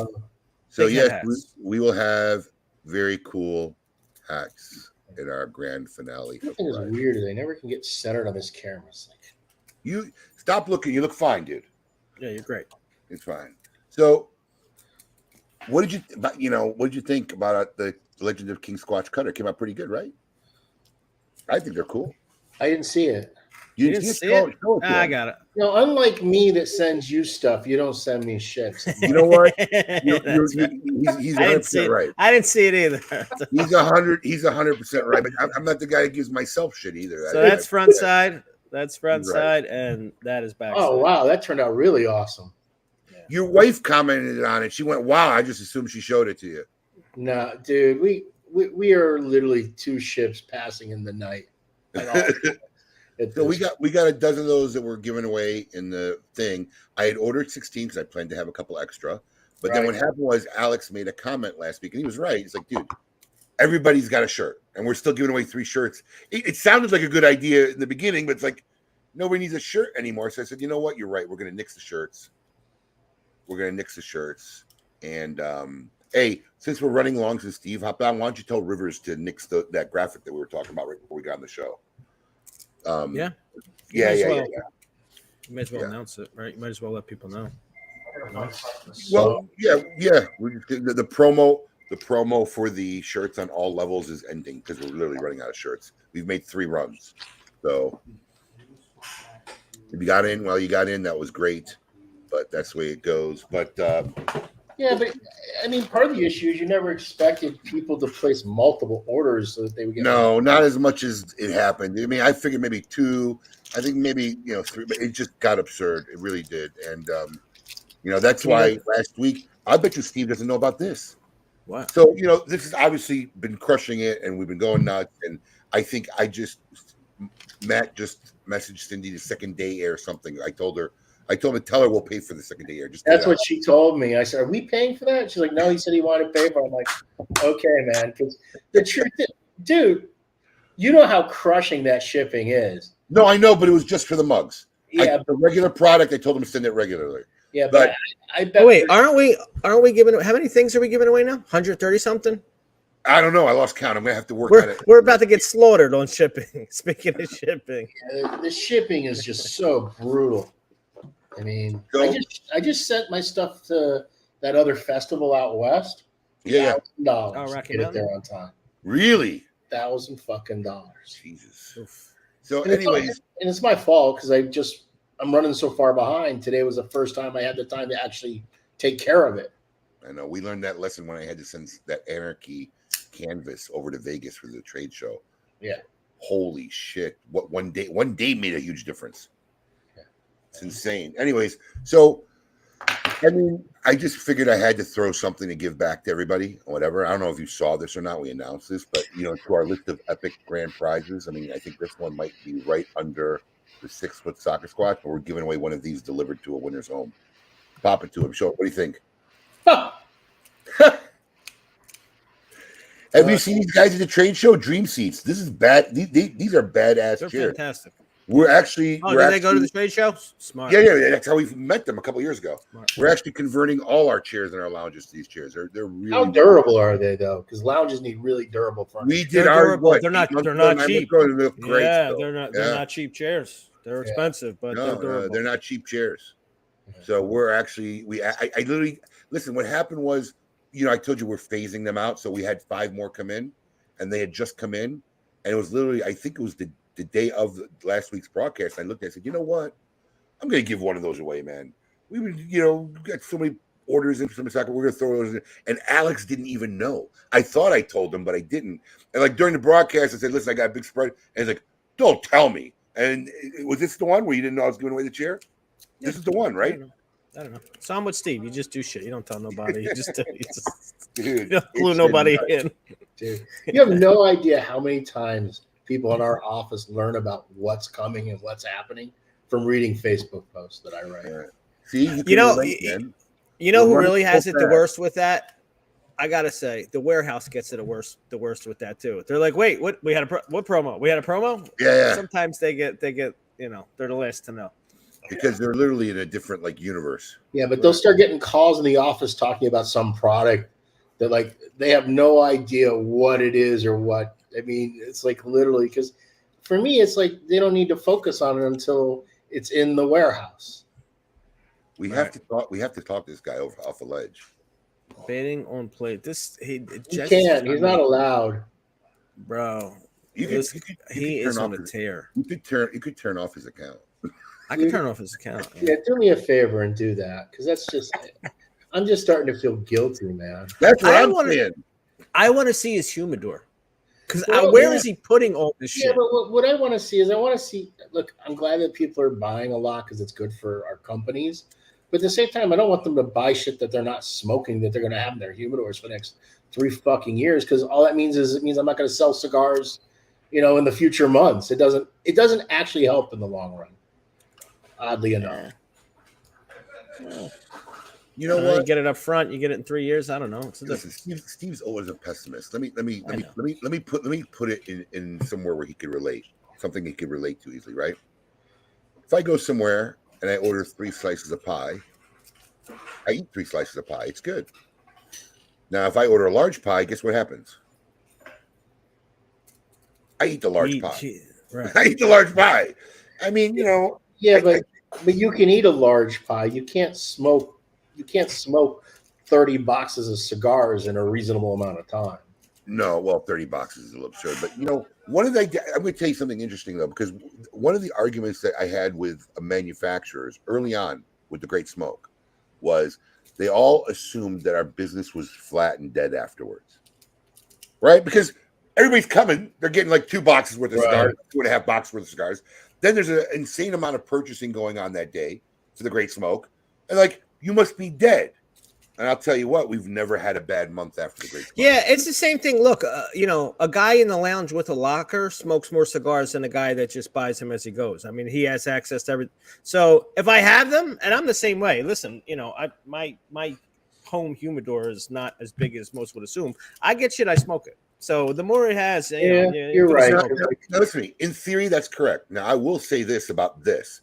So yes, we will have very cool hats in our grand finale.
The thing is weird. They never can get centered on this camera. It's like,
you stop looking. You look fine, dude.
Yeah, you're great.
It's fine. So, what did you think about the Legend of King Squatch Cutter? Came out pretty good, right? I think they're cool.
I didn't see it.
You didn't see it? I got it.
You know, unlike me that sends you stuff, you don't send me shit.
You know what? He's 100% right.
I didn't see it either.
He's 100% right. But I'm not the guy that gives myself shit either.
So that's front side. That's front side, and that is back.
Oh wow, that turned out really awesome.
Yeah. Your wife commented on it. She went, "Wow!" I just assumed she showed it to you.
No, dude, we are literally 2 ships passing in the night.
So we got a dozen of those that were given away in the thing. I had ordered 16 because I planned to have a couple extra. But then what happened was Alex made a comment last week, and he was right. He's like, dude, everybody's got a shirt, and we're still giving away 3 shirts. It sounded like a good idea in the beginning, but it's like nobody needs a shirt anymore. So I said, you know what? You're right. We're going to nix the shirts. And hey, since we're running along since Steve hopped on, why don't you tell Rivers to nix that graphic that we were talking about right before we got on the show?
Yeah.
Yeah.
You might as well announce it, right? You might as well let people know.
Well, yeah. The promo for the shirts on all levels is ending because we're literally running out of shirts. We've made 3 runs, so if you got in, well, you got in. That was great, but that's the way it goes. But
yeah, but I mean, part of the issue is you never expected people to place multiple orders so that they would get.
no, not as much as it happened. I mean, I figured maybe 2. I think maybe 3, but it just got absurd. It really did, and that's why last week. I bet you Steve doesn't know about this.
What?
So this has obviously been crushing it, and we've been going nuts. And I think Matt just messaged Cindy the second day air something. I told him to tell her we'll pay for the second day air.
That's what she told me. I said, "Are we paying for that?" She's like, "No." He said he wanted to pay for it. I'm like, "Okay, man." Because the truth is, dude, you know how crushing that shipping is.
No, I know, but it was just for the mugs.
Yeah,
the regular product. I told him to send it regularly.
Yeah, but I bet.
Oh, wait, aren't we giving? How many things are we giving away now? 130 something.
I don't know. I lost count. I'm gonna have to work on it.
We're about to get slaughtered on shipping. Speaking of shipping,
the shipping is just so brutal. I mean, I just sent my stuff to that other festival out west.
Yeah.
$1,000
Rocky
get it
Mountain?
there on time.
Really?
$1,000.
Jesus.
Oof.
So,
and
anyways,
it's my fault because I'm running so far behind. Today was the first time I had the time to actually take care of it.
I know we learned that lesson when I had to send that Anarchy canvas over to Vegas for the trade show.
Yeah.
Holy shit! What one day made a huge difference.
Yeah.
It's insane. Anyways, so I mean, I just figured I had to throw something to give back to everybody or whatever. I don't know if you saw this or not. We announced this, but to our list of epic grand prizes. I mean, I think this one might be right under the 6-foot soccer squash, but we're giving away one of these delivered to a winner's home. Pop it to him. Show it. What do you think? Have you seen these guys at the trade show? Dream seats. This is bad. These are badass
they're
chairs.
Fantastic.
We're actually.
Oh, did they go to the trade show? Smart.
Yeah. That's how we met them a couple years ago. Smart. We're actually converting all our chairs in our lounges to these chairs. They're really.
How durable are they though? Because lounges need really durable furniture.
We did our what?
They're not cheap.
They're
not cheap chairs. They're expensive, but they're durable.
They're not cheap chairs. So we're actually I literally listen. What happened was, I told you we're phasing them out. So we had 5 more come in, and they had just come in, and it was literally I think it was the day of last week's broadcast. I looked at it and said, you know what? I'm going to give one of those away, man. We would, got so many orders in for some soccer. We're going to throw those in. And Alex didn't even know. I thought I told him, but I didn't. And like during the broadcast, I said, listen, I got a big spread. And he's like, don't tell me. And was this the one where you didn't know I was giving away the chair? Yeah. This is the one, right?
I don't know. So I'm with Steve. You just do shit. You don't tell nobody. You just
Dude,
you don't glue nobody in.
Dude, you have no idea how many times people in our office learn about what's coming and what's happening from reading Facebook posts that I write.
Yeah. See,
who really has it the worst with that? I gotta say, the warehouse gets it the worst with that too. They're like, wait, what? We had what promo? We had a promo?
Yeah.
Sometimes they get, they're the last to know.
Because they're literally in a different universe.
Yeah, but they'll start getting calls in the office talking about some product that they have no idea what it is or what. I mean, it's literally because for me, it's they don't need to focus on it until it's in the warehouse.
We have to talk. We have to talk this guy off the ledge.
Bidding on plate.
He can't. He's not allowed,
bro.
He
is on a tear.
You could turn off his account.
I can turn off his account.
Yeah, do me a favor and do that because that's just. I'm just starting to feel guilty, man.
That's what I'm saying.
I want to see his humidor. Because where is he putting all this shit?
Yeah, but what I want to see is look, I'm glad that people are buying a lot because it's good for our companies. But at the same time, I don't want them to buy shit that they're not smoking that they're going to have in their humidors for the next 3 fucking years. Because all that means is I'm not going to sell cigars, in the future months. It doesn't actually help in the long run. Oddly enough.
Yeah.
You know what?
You get it up front. You get it in 3 years. I don't know.
Steve's always a pessimist. Let me put it in somewhere where he could relate. Something he could relate to easily, right? If I go somewhere and I order 3 slices of pie, I eat 3 slices of pie. It's good. Now, if I order a large pie, guess what happens? I eat the large pie.
Right.
I eat the large pie. I mean,
Yeah, but you can eat a large pie. You can't smoke. You can't smoke 30 boxes of cigars in a reasonable amount of time.
no, well, 30 boxes is a little absurd. But I'm going to tell you something interesting though, because one of the arguments that I had with manufacturers early on with the Great Smoke was they all assumed that our business was flat and dead afterwards, right? Because everybody's coming, they're getting like 2 boxes worth of cigars, 2.5 boxes worth of cigars. Then there's an insane amount of purchasing going on that day for the Great Smoke, and like you must be dead. And I'll tell you what, we've never had a bad month after the Great Smoke.
Yeah, it's the same thing. Look, a guy in the lounge with a locker smokes more cigars than a guy that just buys them as he goes. I mean, he has access to everything. So if I have them, and I'm the same way. Listen, my home humidor is not as big as most would assume. I get shit, I smoke it. So the more it has,
you're right.
Now, listen to me. In theory, that's correct. Now, I will say this about this: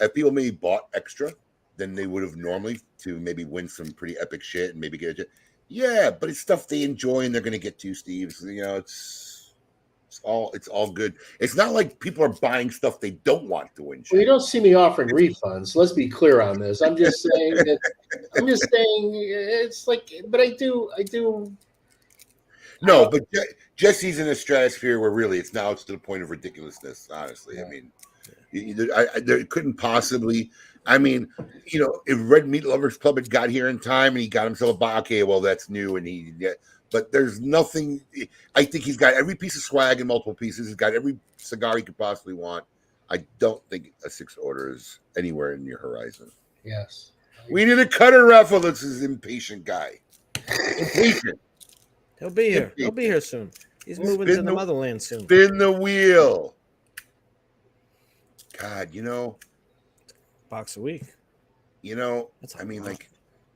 have people maybe bought extra than they would have normally to maybe win some pretty epic shit and maybe get it? Yeah, but it's stuff they enjoy and they're going to get to, Steve. So, it's all good. It's not like people are buying stuff they don't want to win.
Well, you don't see me offering refunds. Let's be clear on this. I'm just saying that. I'm just saying it's like, but I do.
No, but Jesse's in a stratosphere where really it's to the point of ridiculousness. Honestly, yeah. I mean, there couldn't possibly. I mean, if Red Meat Lovers Club had got here in time and he got himself a box, okay, well, that's new. But there's nothing. I think he's got every piece of swag in multiple pieces. He's got every cigar he could possibly want. I don't think a 6 order is anywhere in your horizon.
Yes.
We need a cutter, Raffle. This is impatient guy. Impatient.
He'll be here. He'll be here soon. He's moving to the motherland soon.
Spin the wheel. God,
box a week.
I mean, like,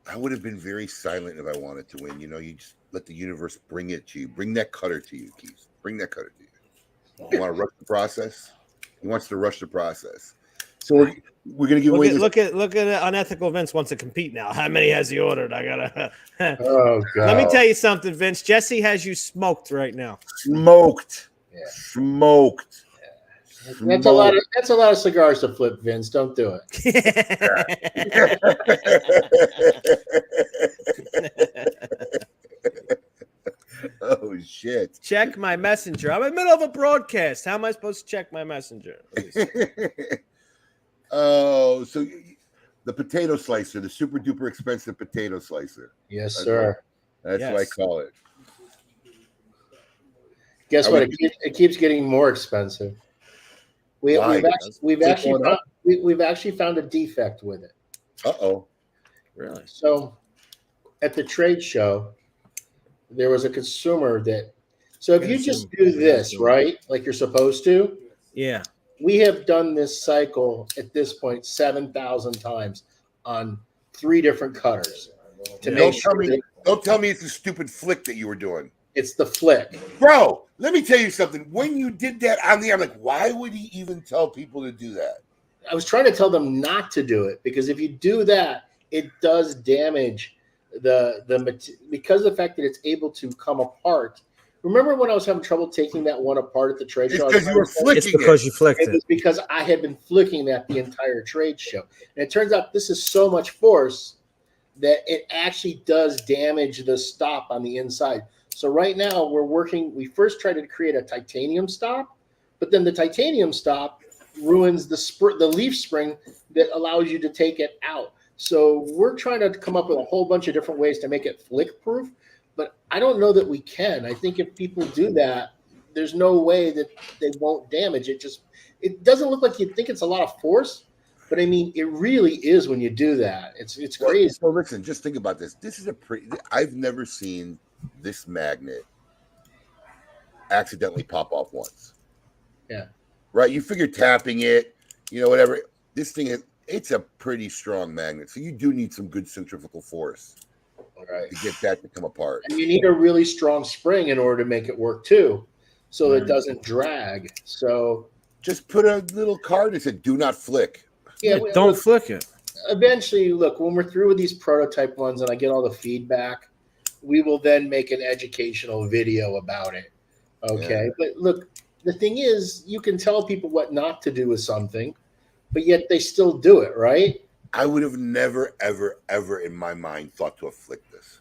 I would have been very silent if I wanted to win. You just let the universe bring it to you. Bring that cutter to you, Keith. Bring that cutter to you. You want to rush the process? He wants to rush the process. So we're gonna give away.
Look at unethical Vince wants to compete now. How many has he ordered? I gotta.
Oh God!
Let me tell you something, Vince. Jesse has you smoked right now.
Smoked. Yeah. Smoked.
That's a lot of cigars to flip, Vince. Don't do
it. Oh shit.
Check my messenger. I'm in the middle of a broadcast. How am I supposed to check my messenger?
Oh, so the potato slicer, the super duper expensive potato slicer.
Yes, sir.
That's what I call it.
Guess what? It keeps getting more expensive. We've actually found a defect with it.
Uh-oh.
Really?
So at the trade show, there was a consumer that. So if you just do this, right, like you're supposed to.
Yeah.
We have done this cycle at this point 7,000 times on 3 different cutters.
Don't tell me it's a stupid flick that you were doing.
It's the flick.
Bro, let me tell you something. When you did that on the air, I'm like, why would he even tell people to do that?
I was trying to tell them not to do it because if you do that, it does damage because of the fact that it's able to come apart. Remember when I was having trouble taking that one apart at the trade show?
It's because you were flicking it.
It's because you flicked it.
It was because I had been flicking that the entire trade show. And it turns out this is so much force that it actually does damage the stop on the inside. So right now we first tried to create a titanium stop, but then the titanium stop ruins the leaf spring that allows you to take it out. So we're trying to come up with a whole bunch of different ways to make it flick proof. But I don't know that we can. I think if people do that, there's no way that they won't damage it. It doesn't look like you'd think it's a lot of force, but I mean, it really is when you do that. It's crazy.
So listen, just think about this. This is I've never seen this magnet accidentally pop off once.
Yeah.
Right. You figure tapping it, whatever. This thing it's a pretty strong magnet. So you do need some good centrifugal force.
Right.
To get that to come apart.
And you need a really strong spring in order to make it work too, so it doesn't drag. So
just put a little card that said "Do not flick."
Yeah, don't flick it.
Eventually, look, when we're through with these prototype ones and I get all the feedback, we will then make an educational video about it. Okay, but look, the thing is, you can tell people what not to do with something, but yet they still do it, right?
I would have never, ever, ever in my mind thought to afflict this.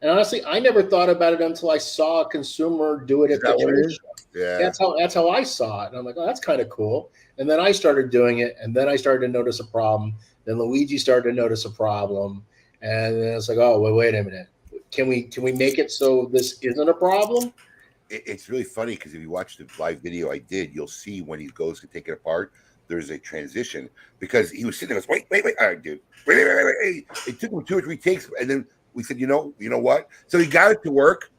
And honestly, I never thought about it until I saw a consumer do it
Is
at the
that what it
trade
is?
show.
Yeah.
That's how I saw it. And I'm like, oh, that's kind of cool. And then I started doing it, and then I started to notice a problem. Then Luigi started to notice a problem, and then it's like, oh, well, wait a minute. Can we make it so this isn't a problem?
It's really funny because if you watch the live video I did, you'll see when he goes to take it apart, there's a transition because he was sitting there, goes, wait, all right, dude, wait. It took him 2 or 3 takes, and then we said, you know what? So he got it to work,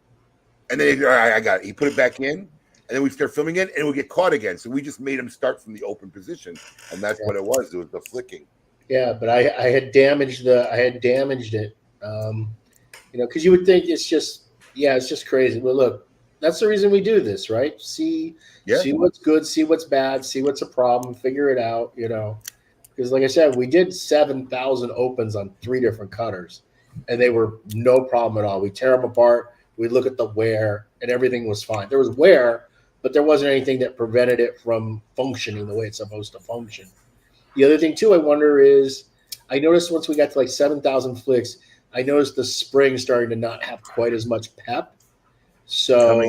and then all right, I got it. He put it back in, and then we start filming it, and it would get caught again. So we just made him start from the open position, and that's what it was. It was the flicking.
Yeah, but I had damaged it. Because you would think it's just crazy. But look, that's the reason we do this, right? See what's good, see what's bad, see what's a problem, figure it out. Because like I said, we did 7,000 opens on 3 different cutters, and they were no problem at all. We tear them apart, we look at the wear, and everything was fine. There was wear, but there wasn't anything that prevented it from functioning the way it's supposed to function. The other thing too, I wonder is, I noticed once we got to like 7,000 flicks, I noticed the spring starting to not have quite as much pep. So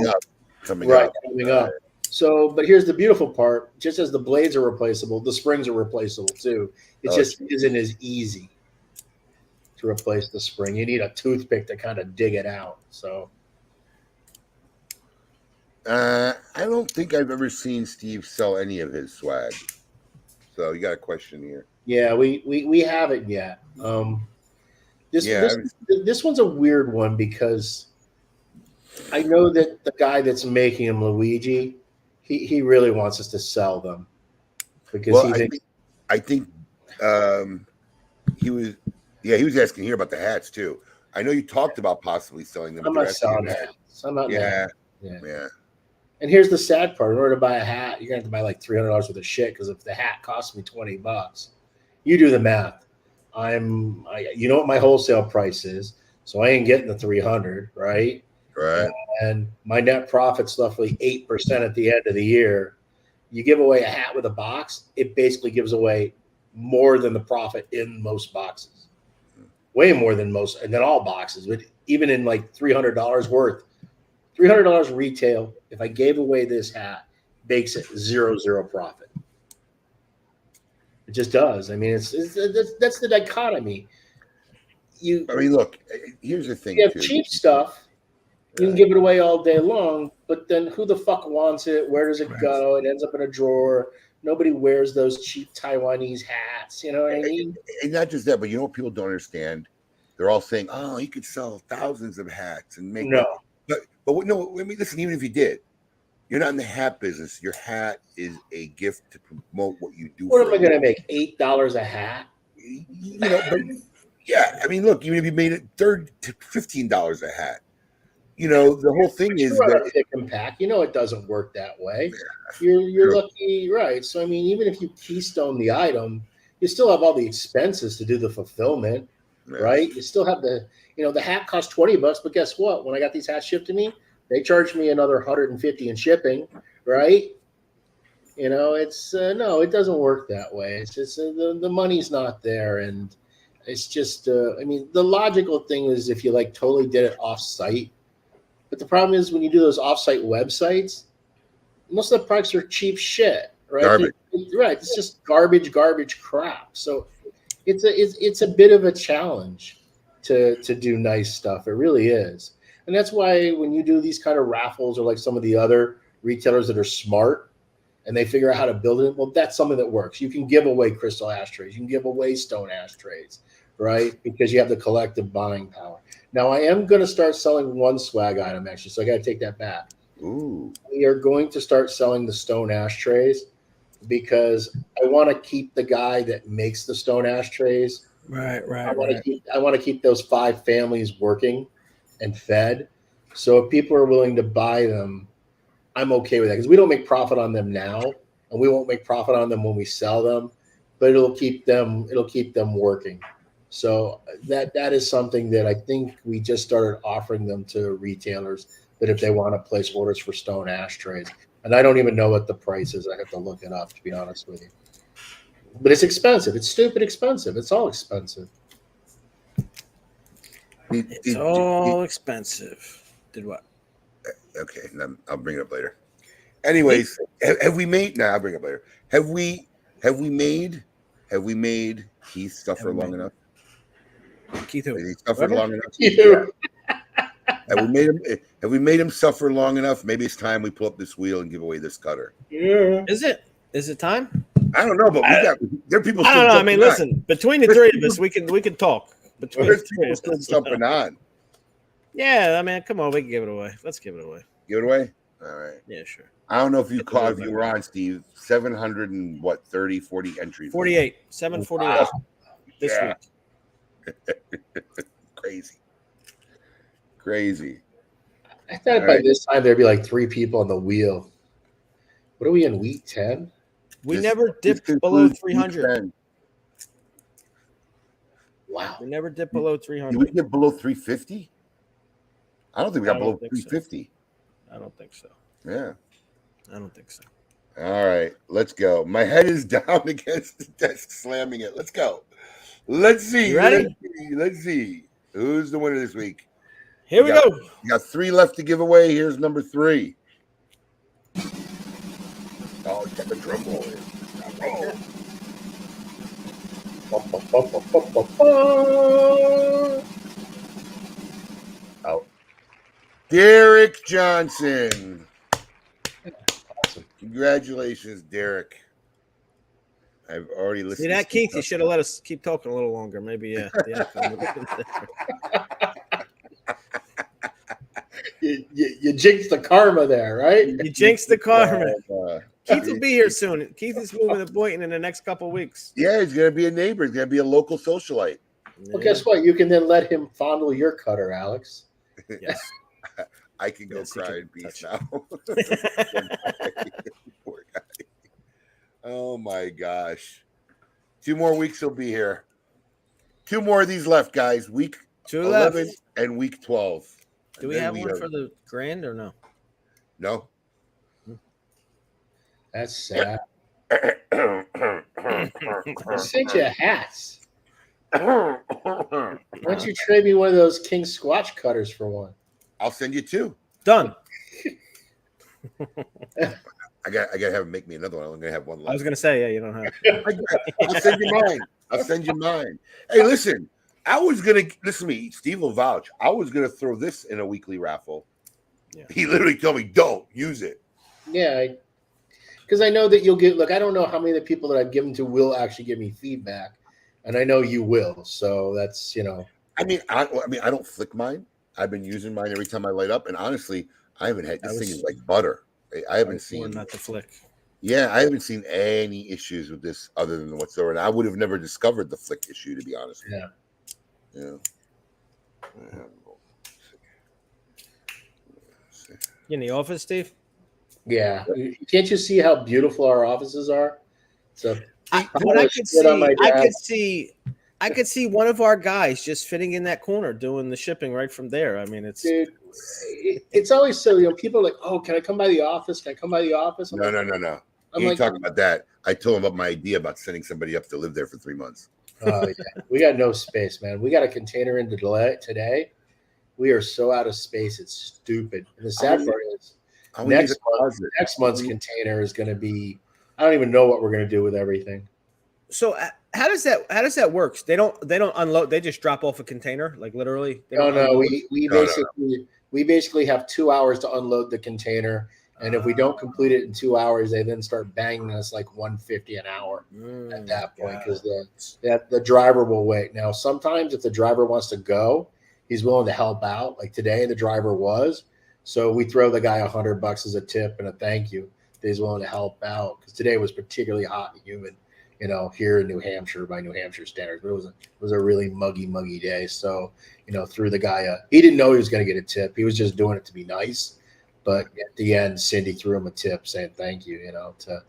coming up. So, but here's the beautiful part: just as the blades are replaceable, the springs are replaceable too. It just isn't as easy to replace the spring. You need a toothpick to kind of dig it out. So,
I don't think I've ever seen Steve sell any of his swag. So you got a question here?
Yeah, we haven't yet. This one's a weird one because I know that the guy that's making them, Luigi, he really wants us to sell them because
I think he was asking here about the hats too. I know you talked about possibly selling them.
I'm not selling hats. I'm not.
Yeah.
And here's the sad part: in order to buy a hat, you're gonna have to buy like $300 worth of shit. Because if the hat costs me $20, you do the math. You know what my wholesale price is, so I ain't getting the 300, right?
Right.
And my net profit's roughly 8% at the end of the year. You give away a hat with a box, it basically gives away more than the profit in most boxes, way more than most, and then all boxes. But even in like $300 worth, $300 retail, if I gave away this hat, makes it zero profit. It just does. I mean, that's the dichotomy.
Look, here's the thing.
You have cheap stuff. You can give it away all day long, but then who the fuck wants it? Where does it go? It ends up in a drawer. Nobody wears those cheap Taiwanese hats. You know what I mean?
And not just that, but you know what people don't understand? They're all saying, "Oh, you could sell thousands of hats and make."
No,
but no. I mean, listen. Even if you did, you're not in the hat business. Your hat is a gift to promote what you do.
What am I going to make? $8 a hat?
But yeah. I mean, look. Even if you made it $15 a hat. The whole thing is that
thick and pack. It doesn't work that way. You're lucky, right? So I mean, even if you keystone the item, you still have all the expenses to do the fulfillment, right? You still have the hat costs $20, but guess what? When I got these hats shipped to me, they charged me another $150 in shipping, right? It's no, it doesn't work that way. It's just the money's not there, and it's just the logical thing is if you like totally did it off site. But the problem is when you do those offsite websites, most of the products are cheap shit, right?
Garbage.
Right. It's just garbage crap. So it's a bit of a challenge to do nice stuff. It really is. And that's why when you do these kind of raffles or like some of the other retailers that are smart and they figure out how to build it, well, that's something that works. You can give away crystal ashtrays. You can give away stone ashtrays, right? Because you have the collective buying power. Now, I am going to start selling one swag item, actually, so I got to take that back.
Ooh.
We are going to start selling the stone ashtrays because I want to keep the guy that makes the stone ashtrays.
Right.
I want to keep those 5 families working and fed. So if people are willing to buy them, I'm okay with that because we don't make profit on them now, and we won't make profit on them when we sell them, but it'll keep them working. So that is something that I think we just started offering them to retailers that if they want to place orders for stone ashtrays. And I don't even know what the price is. I have to look it up, to be honest with you. But it's expensive. It's stupid expensive. It's all expensive.
It's all expensive. Did what?
Okay, I'll bring it up later. Anyways, have we made? Nah, I'll bring it up later. Have we made Keith suffer long enough?
Keith who?
Has he suffered long enough?
Yeah.
Have we made him suffer long enough? Maybe it's time we pull up this wheel and give away this cutter.
Yeah.
Is it time?
I don't know, but there are people.
I
still
don't know. I
jumping
mean,
on.
listen. Between the three of us, we can talk. Between
There's
the three
people
of
still
us.
jumping on.
Yeah, I mean, come on, we can give it away. Let's give it away.
Give it away. All right.
Yeah, sure.
I don't know if you caught if you were on, Steve. 700 and what 30, 40 entries.
48, 748
Wow.
this
Yeah.
week.
Crazy.
I thought by this time there'd be like 3 people on the wheel. What are we in, week 10?
We
This-
never
this
dipped below
concludes
300.
week 10.
Wow.
We never dipped below
Did
300.
we get below 350? I don't think we got
I
below
don't think so.
350.
I don't think so.
Yeah.
I don't think so.
All right, let's go. My head is down against the desk, slamming it. Let's go. Let's see.
You ready?
Let's see. Who's the winner this week?
Here we go.
You got 3 left to give away. Here's number 3. Oh, get the drum roll in. Oh. Derek Johnson.
Awesome.
Congratulations, Derek. I've already listened.
See that, Keith? You should have let us keep talking a little longer. Maybe, yeah. The outcome would have been there.
You jinxed the karma there, right?
You jinxed the karma.
Uh,
Keith will be here soon. Keith is moving to Boynton in the next couple of weeks.
yeah, he's gonna be a neighbor. He's gonna be a local socialite.
Well, guess what? You can then let him fondle your cutter, Alex.
Yes.
I can go
Yes, he
cry
can
in peace
touch
now. Poor guy. Oh my gosh. 2 more weeks he'll be here. 2 more of these left, guys. Week
2
11
left.
and week 12.
Do
And
we
then
have one
are-
for the grand or no?
No.
That's sad. I sent you hats. Why don't you trade me one of those King Squatch cutters for one?
I'll send you 2.
Done.
I gotta have him make me another one. I'm gonna have one
I
left.
was going to say, yeah, you don't have.
I'll send you mine. I'll send you mine. Hey, listen. I was gonna listen to me. Steve will vouch. I was gonna throw this in a weekly raffle.
Yeah.
He literally told me, "Don't use it."
Yeah, because I know that you'll get. Look, I don't know how many of the people that I've given to will actually give me feedback, and I know you will. So that's
I mean, I don't flick mine. I've been using mine every time I light up, and honestly, I haven't had this thing is like butter. I haven't seen.
Not to flick.
Yeah, I haven't seen any issues with this other than whatsoever, and I would have never discovered the flick issue to be honest. With you. Yeah.
You in the office, Steve?
Yeah. Can't you see how beautiful our offices are? So
I could see one of our guys just fitting in that corner doing the shipping right from there. I mean, it's
dude, it's always so people are like, oh, can I come by the office? Can I come by the office?
No.
I'm
You
like,
talking about that? I told him about my idea about sending somebody up to live there for 3 months.
oh yeah, we got no space, man. We got a container in today. We are so out of space, it's stupid. And the sad part is next month's container is going to be. I don't even know what we're going to do with everything.
so. How does that work? They don't unload. They just drop off a container, like literally.
No. We basically have 2 hours to unload the container, and if we don't complete it in 2 hours, they then start banging us like $150 an hour at that point because the driver will wait. Now, sometimes if the driver wants to go, he's willing to help out. Like today, the driver was, so we throw the guy $100 as a tip and a thank you that he's willing to help out because today was particularly hot and humid. Here in New Hampshire by New Hampshire standards, but it was a really muggy day. So, threw the guy he didn't know he was going to get a tip. He was just doing it to be nice. But at the end, Cindy threw him a tip saying thank you, to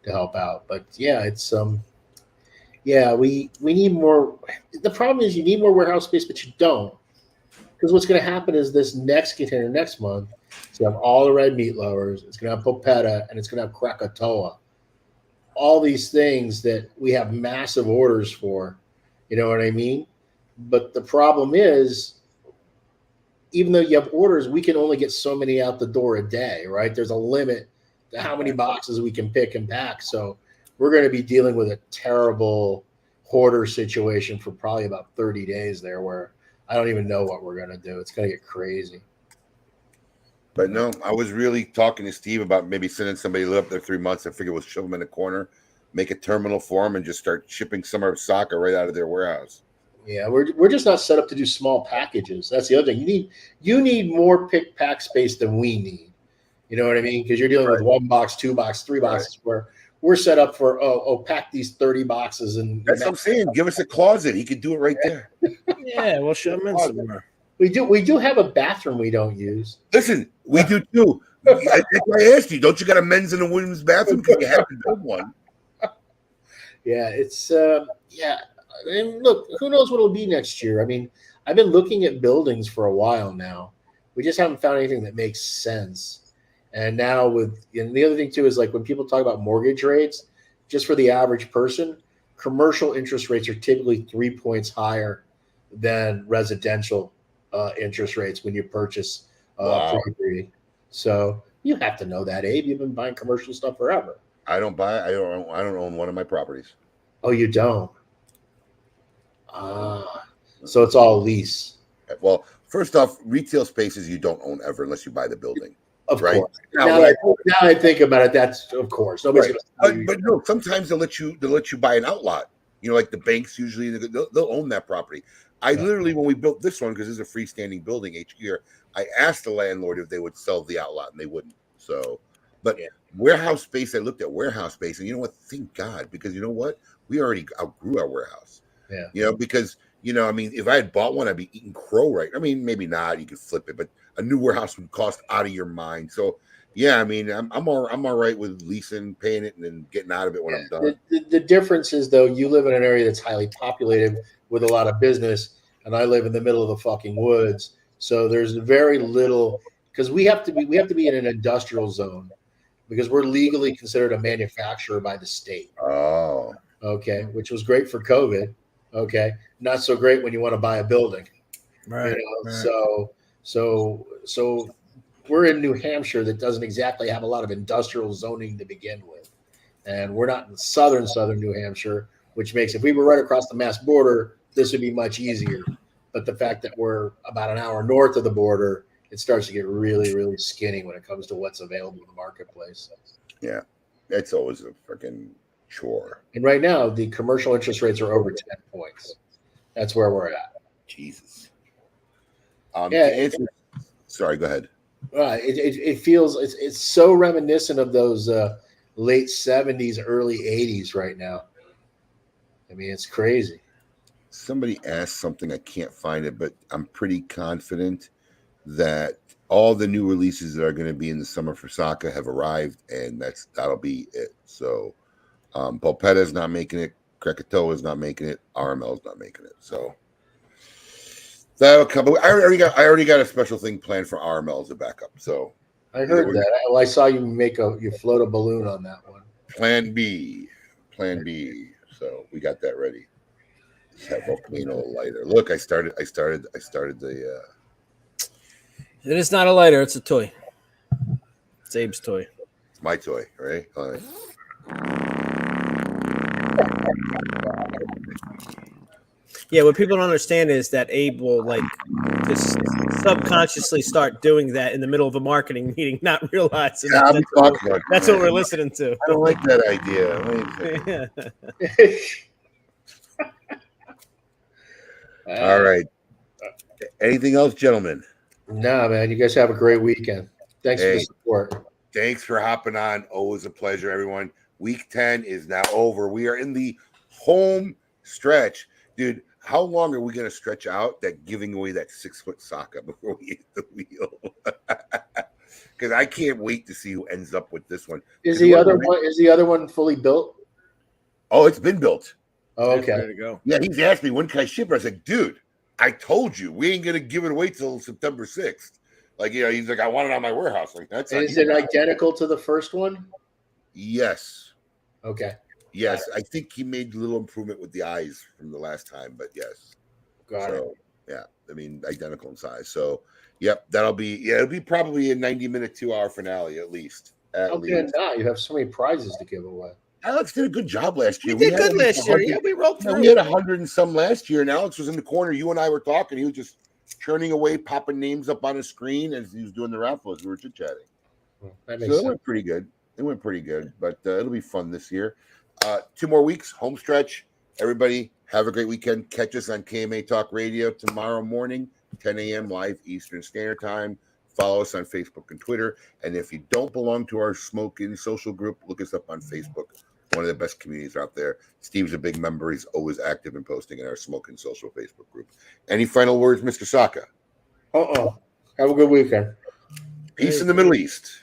help out. But yeah, it's we need more. The problem is you need more warehouse space, but you don't. Because what's going to happen is this next container next month, it's going to have all the red meat lowers, it's going to have polpetta, and it's going to have Krakatoa. All these things that we have massive orders for. You know what I mean? But the problem is, even though you have orders, we can only get so many out the door a day, right? There's a limit to how many boxes we can pick and pack. So we're going to be dealing with a terrible hoarder situation for probably about 30 days there, where I don't even know what we're going to do. It's going to get crazy.
But no, I was really talking to Steve about maybe sending somebody to live up there 3 months. I figure we'll shove them in a corner, make a terminal for them, and just start shipping some of Saka right out of their warehouse.
Yeah, we're just not set up to do small packages. That's the other thing. You need more pick pack space than we need. You know what I mean? Because you're dealing with 1 box, 2 box, 3 boxes, where we're set up for pack these 30 boxes and
that's what I'm saying. Give us a closet. He could do it right there.
Yeah, we'll show him in somewhere.
We do have a bathroom we don't use.
Listen, we do too. I asked you, don't you got a men's and a women's bathroom? Because you have to build one.
Yeah, it's and look, who knows what it'll be next year? I mean, I've been looking at buildings for a while now. We just haven't found anything that makes sense. And now and the other thing too is, like, when people talk about mortgage rates, just for the average person, commercial interest rates are typically 3 points higher than residential interest rates when you purchase property. So you have to know that, Abe. You've been buying commercial stuff forever.
I don't own one of my properties.
Oh, you don't? So it's all lease.
Well, first off, retail spaces you don't own ever unless you buy the building.
Of
right?
course. Now I think about it, that's of course. Nobody's
right. But no, sometimes they'll let you buy an outlot. You know, like the banks usually they'll own that property. I literally, when we built this one, because it's a freestanding building each year, I asked the landlord if they would sell the outlot, and they wouldn't. So, but warehouse space, I looked at warehouse space, and you know what? Thank God, because you know what? We already outgrew our warehouse. Yeah. You know, because, you know, I mean, if I had bought one, I'd be eating crow, right? I mean, maybe not. You could flip it, but a new warehouse would cost out of your mind. So, yeah, I mean, I'm all right with leasing, paying it, and then getting out of it when I'm done.
The difference is, though, you live in an area that's highly populated with a lot of business, and I live in the middle of the fucking woods. So there's very little, because we have to be in an industrial zone because we're legally considered a manufacturer by the state.
Oh,
okay, which was great for COVID. Okay, not so great when you want to buy a building.
Right.
You know? Right. So we're in New Hampshire that doesn't exactly have a lot of industrial zoning to begin with, and we're not in southern New Hampshire, which makes, if we were right across the Mass border, this would be much easier. But the fact that we're about an hour north of the border, it starts to get really, really skinny when it comes to what's available in the marketplace.
Yeah, it's always a freaking chore.
And right now, the commercial interest rates are over 10 points. That's where we're at.
Jesus. Sorry, go ahead.
It feels it's so reminiscent of those late 70s, early 80s right now. I mean, it's crazy.
Somebody asked something, I can't find it, but I'm pretty confident that all the new releases that are going to be in the summer for Saka have arrived, and that'll be it. So Polpetta is not making it, Krakatoa is not making it, RML is not making it. So that'll come. But I already got a special thing planned for RML as a backup. So
I heard that. I saw you float a balloon on that one.
Plan B. So we got that ready. Just have volcano lighter. Look, I started the.
It is not a lighter; it's a toy. It's Abe's toy.
It's my toy, right? All right.
Yeah, what people don't understand is that Abe will just subconsciously start doing that in the middle of a marketing meeting, not realizing that's what we're listening to.
I don't like that idea. All right. Anything else, gentlemen?
No, man. You guys have a great weekend. Thanks for the support.
Thanks for hopping on. Always a pleasure, everyone. Week 10 is now over. We are in the home stretch. Dude, how long are we going to stretch out that giving away that 6-foot Saka before we hit the wheel? Because I can't wait to see who ends up with this one.
Is the other one fully built?
Oh, it's been built.
Oh, okay.
There to go.
Yeah, he's asked me, when can I ship it? I was like, dude, I told you we ain't gonna give it away till September 6th. Like, he's like, I want it on my warehouse. Like, that's
And is it identical to the first one?
Yes.
Okay.
Yes, I think he made a little improvement with the eyes from the last time, but yes.
Got it.
Yeah, I mean, identical in size. So, yep, it'll be probably a 90-minute, 2-hour finale at least.
How good now? You have so many prizes to give away.
Alex did a good job last year.
We did good last year. Yeah, we rolled through.
We had 100 and some last year, and Alex was in the corner. You and I were talking. He was just churning away, popping names up on his screen as he was doing the raffle as we were chit-chatting. So it went pretty good. But it'll be fun this year. 2 more weeks, home stretch. Everybody, have a great weekend. Catch us on KMA Talk Radio tomorrow morning, 10 a.m. live Eastern Standard Time. Follow us on Facebook and Twitter. And if you don't belong to our Smoking social group, look us up on Facebook. One of the best communities out there. Steve's a big member. He's always active in posting in our Smoking social Facebook group. Any final words, Mr. Saka?
Have a good weekend.
Peace in the Middle East.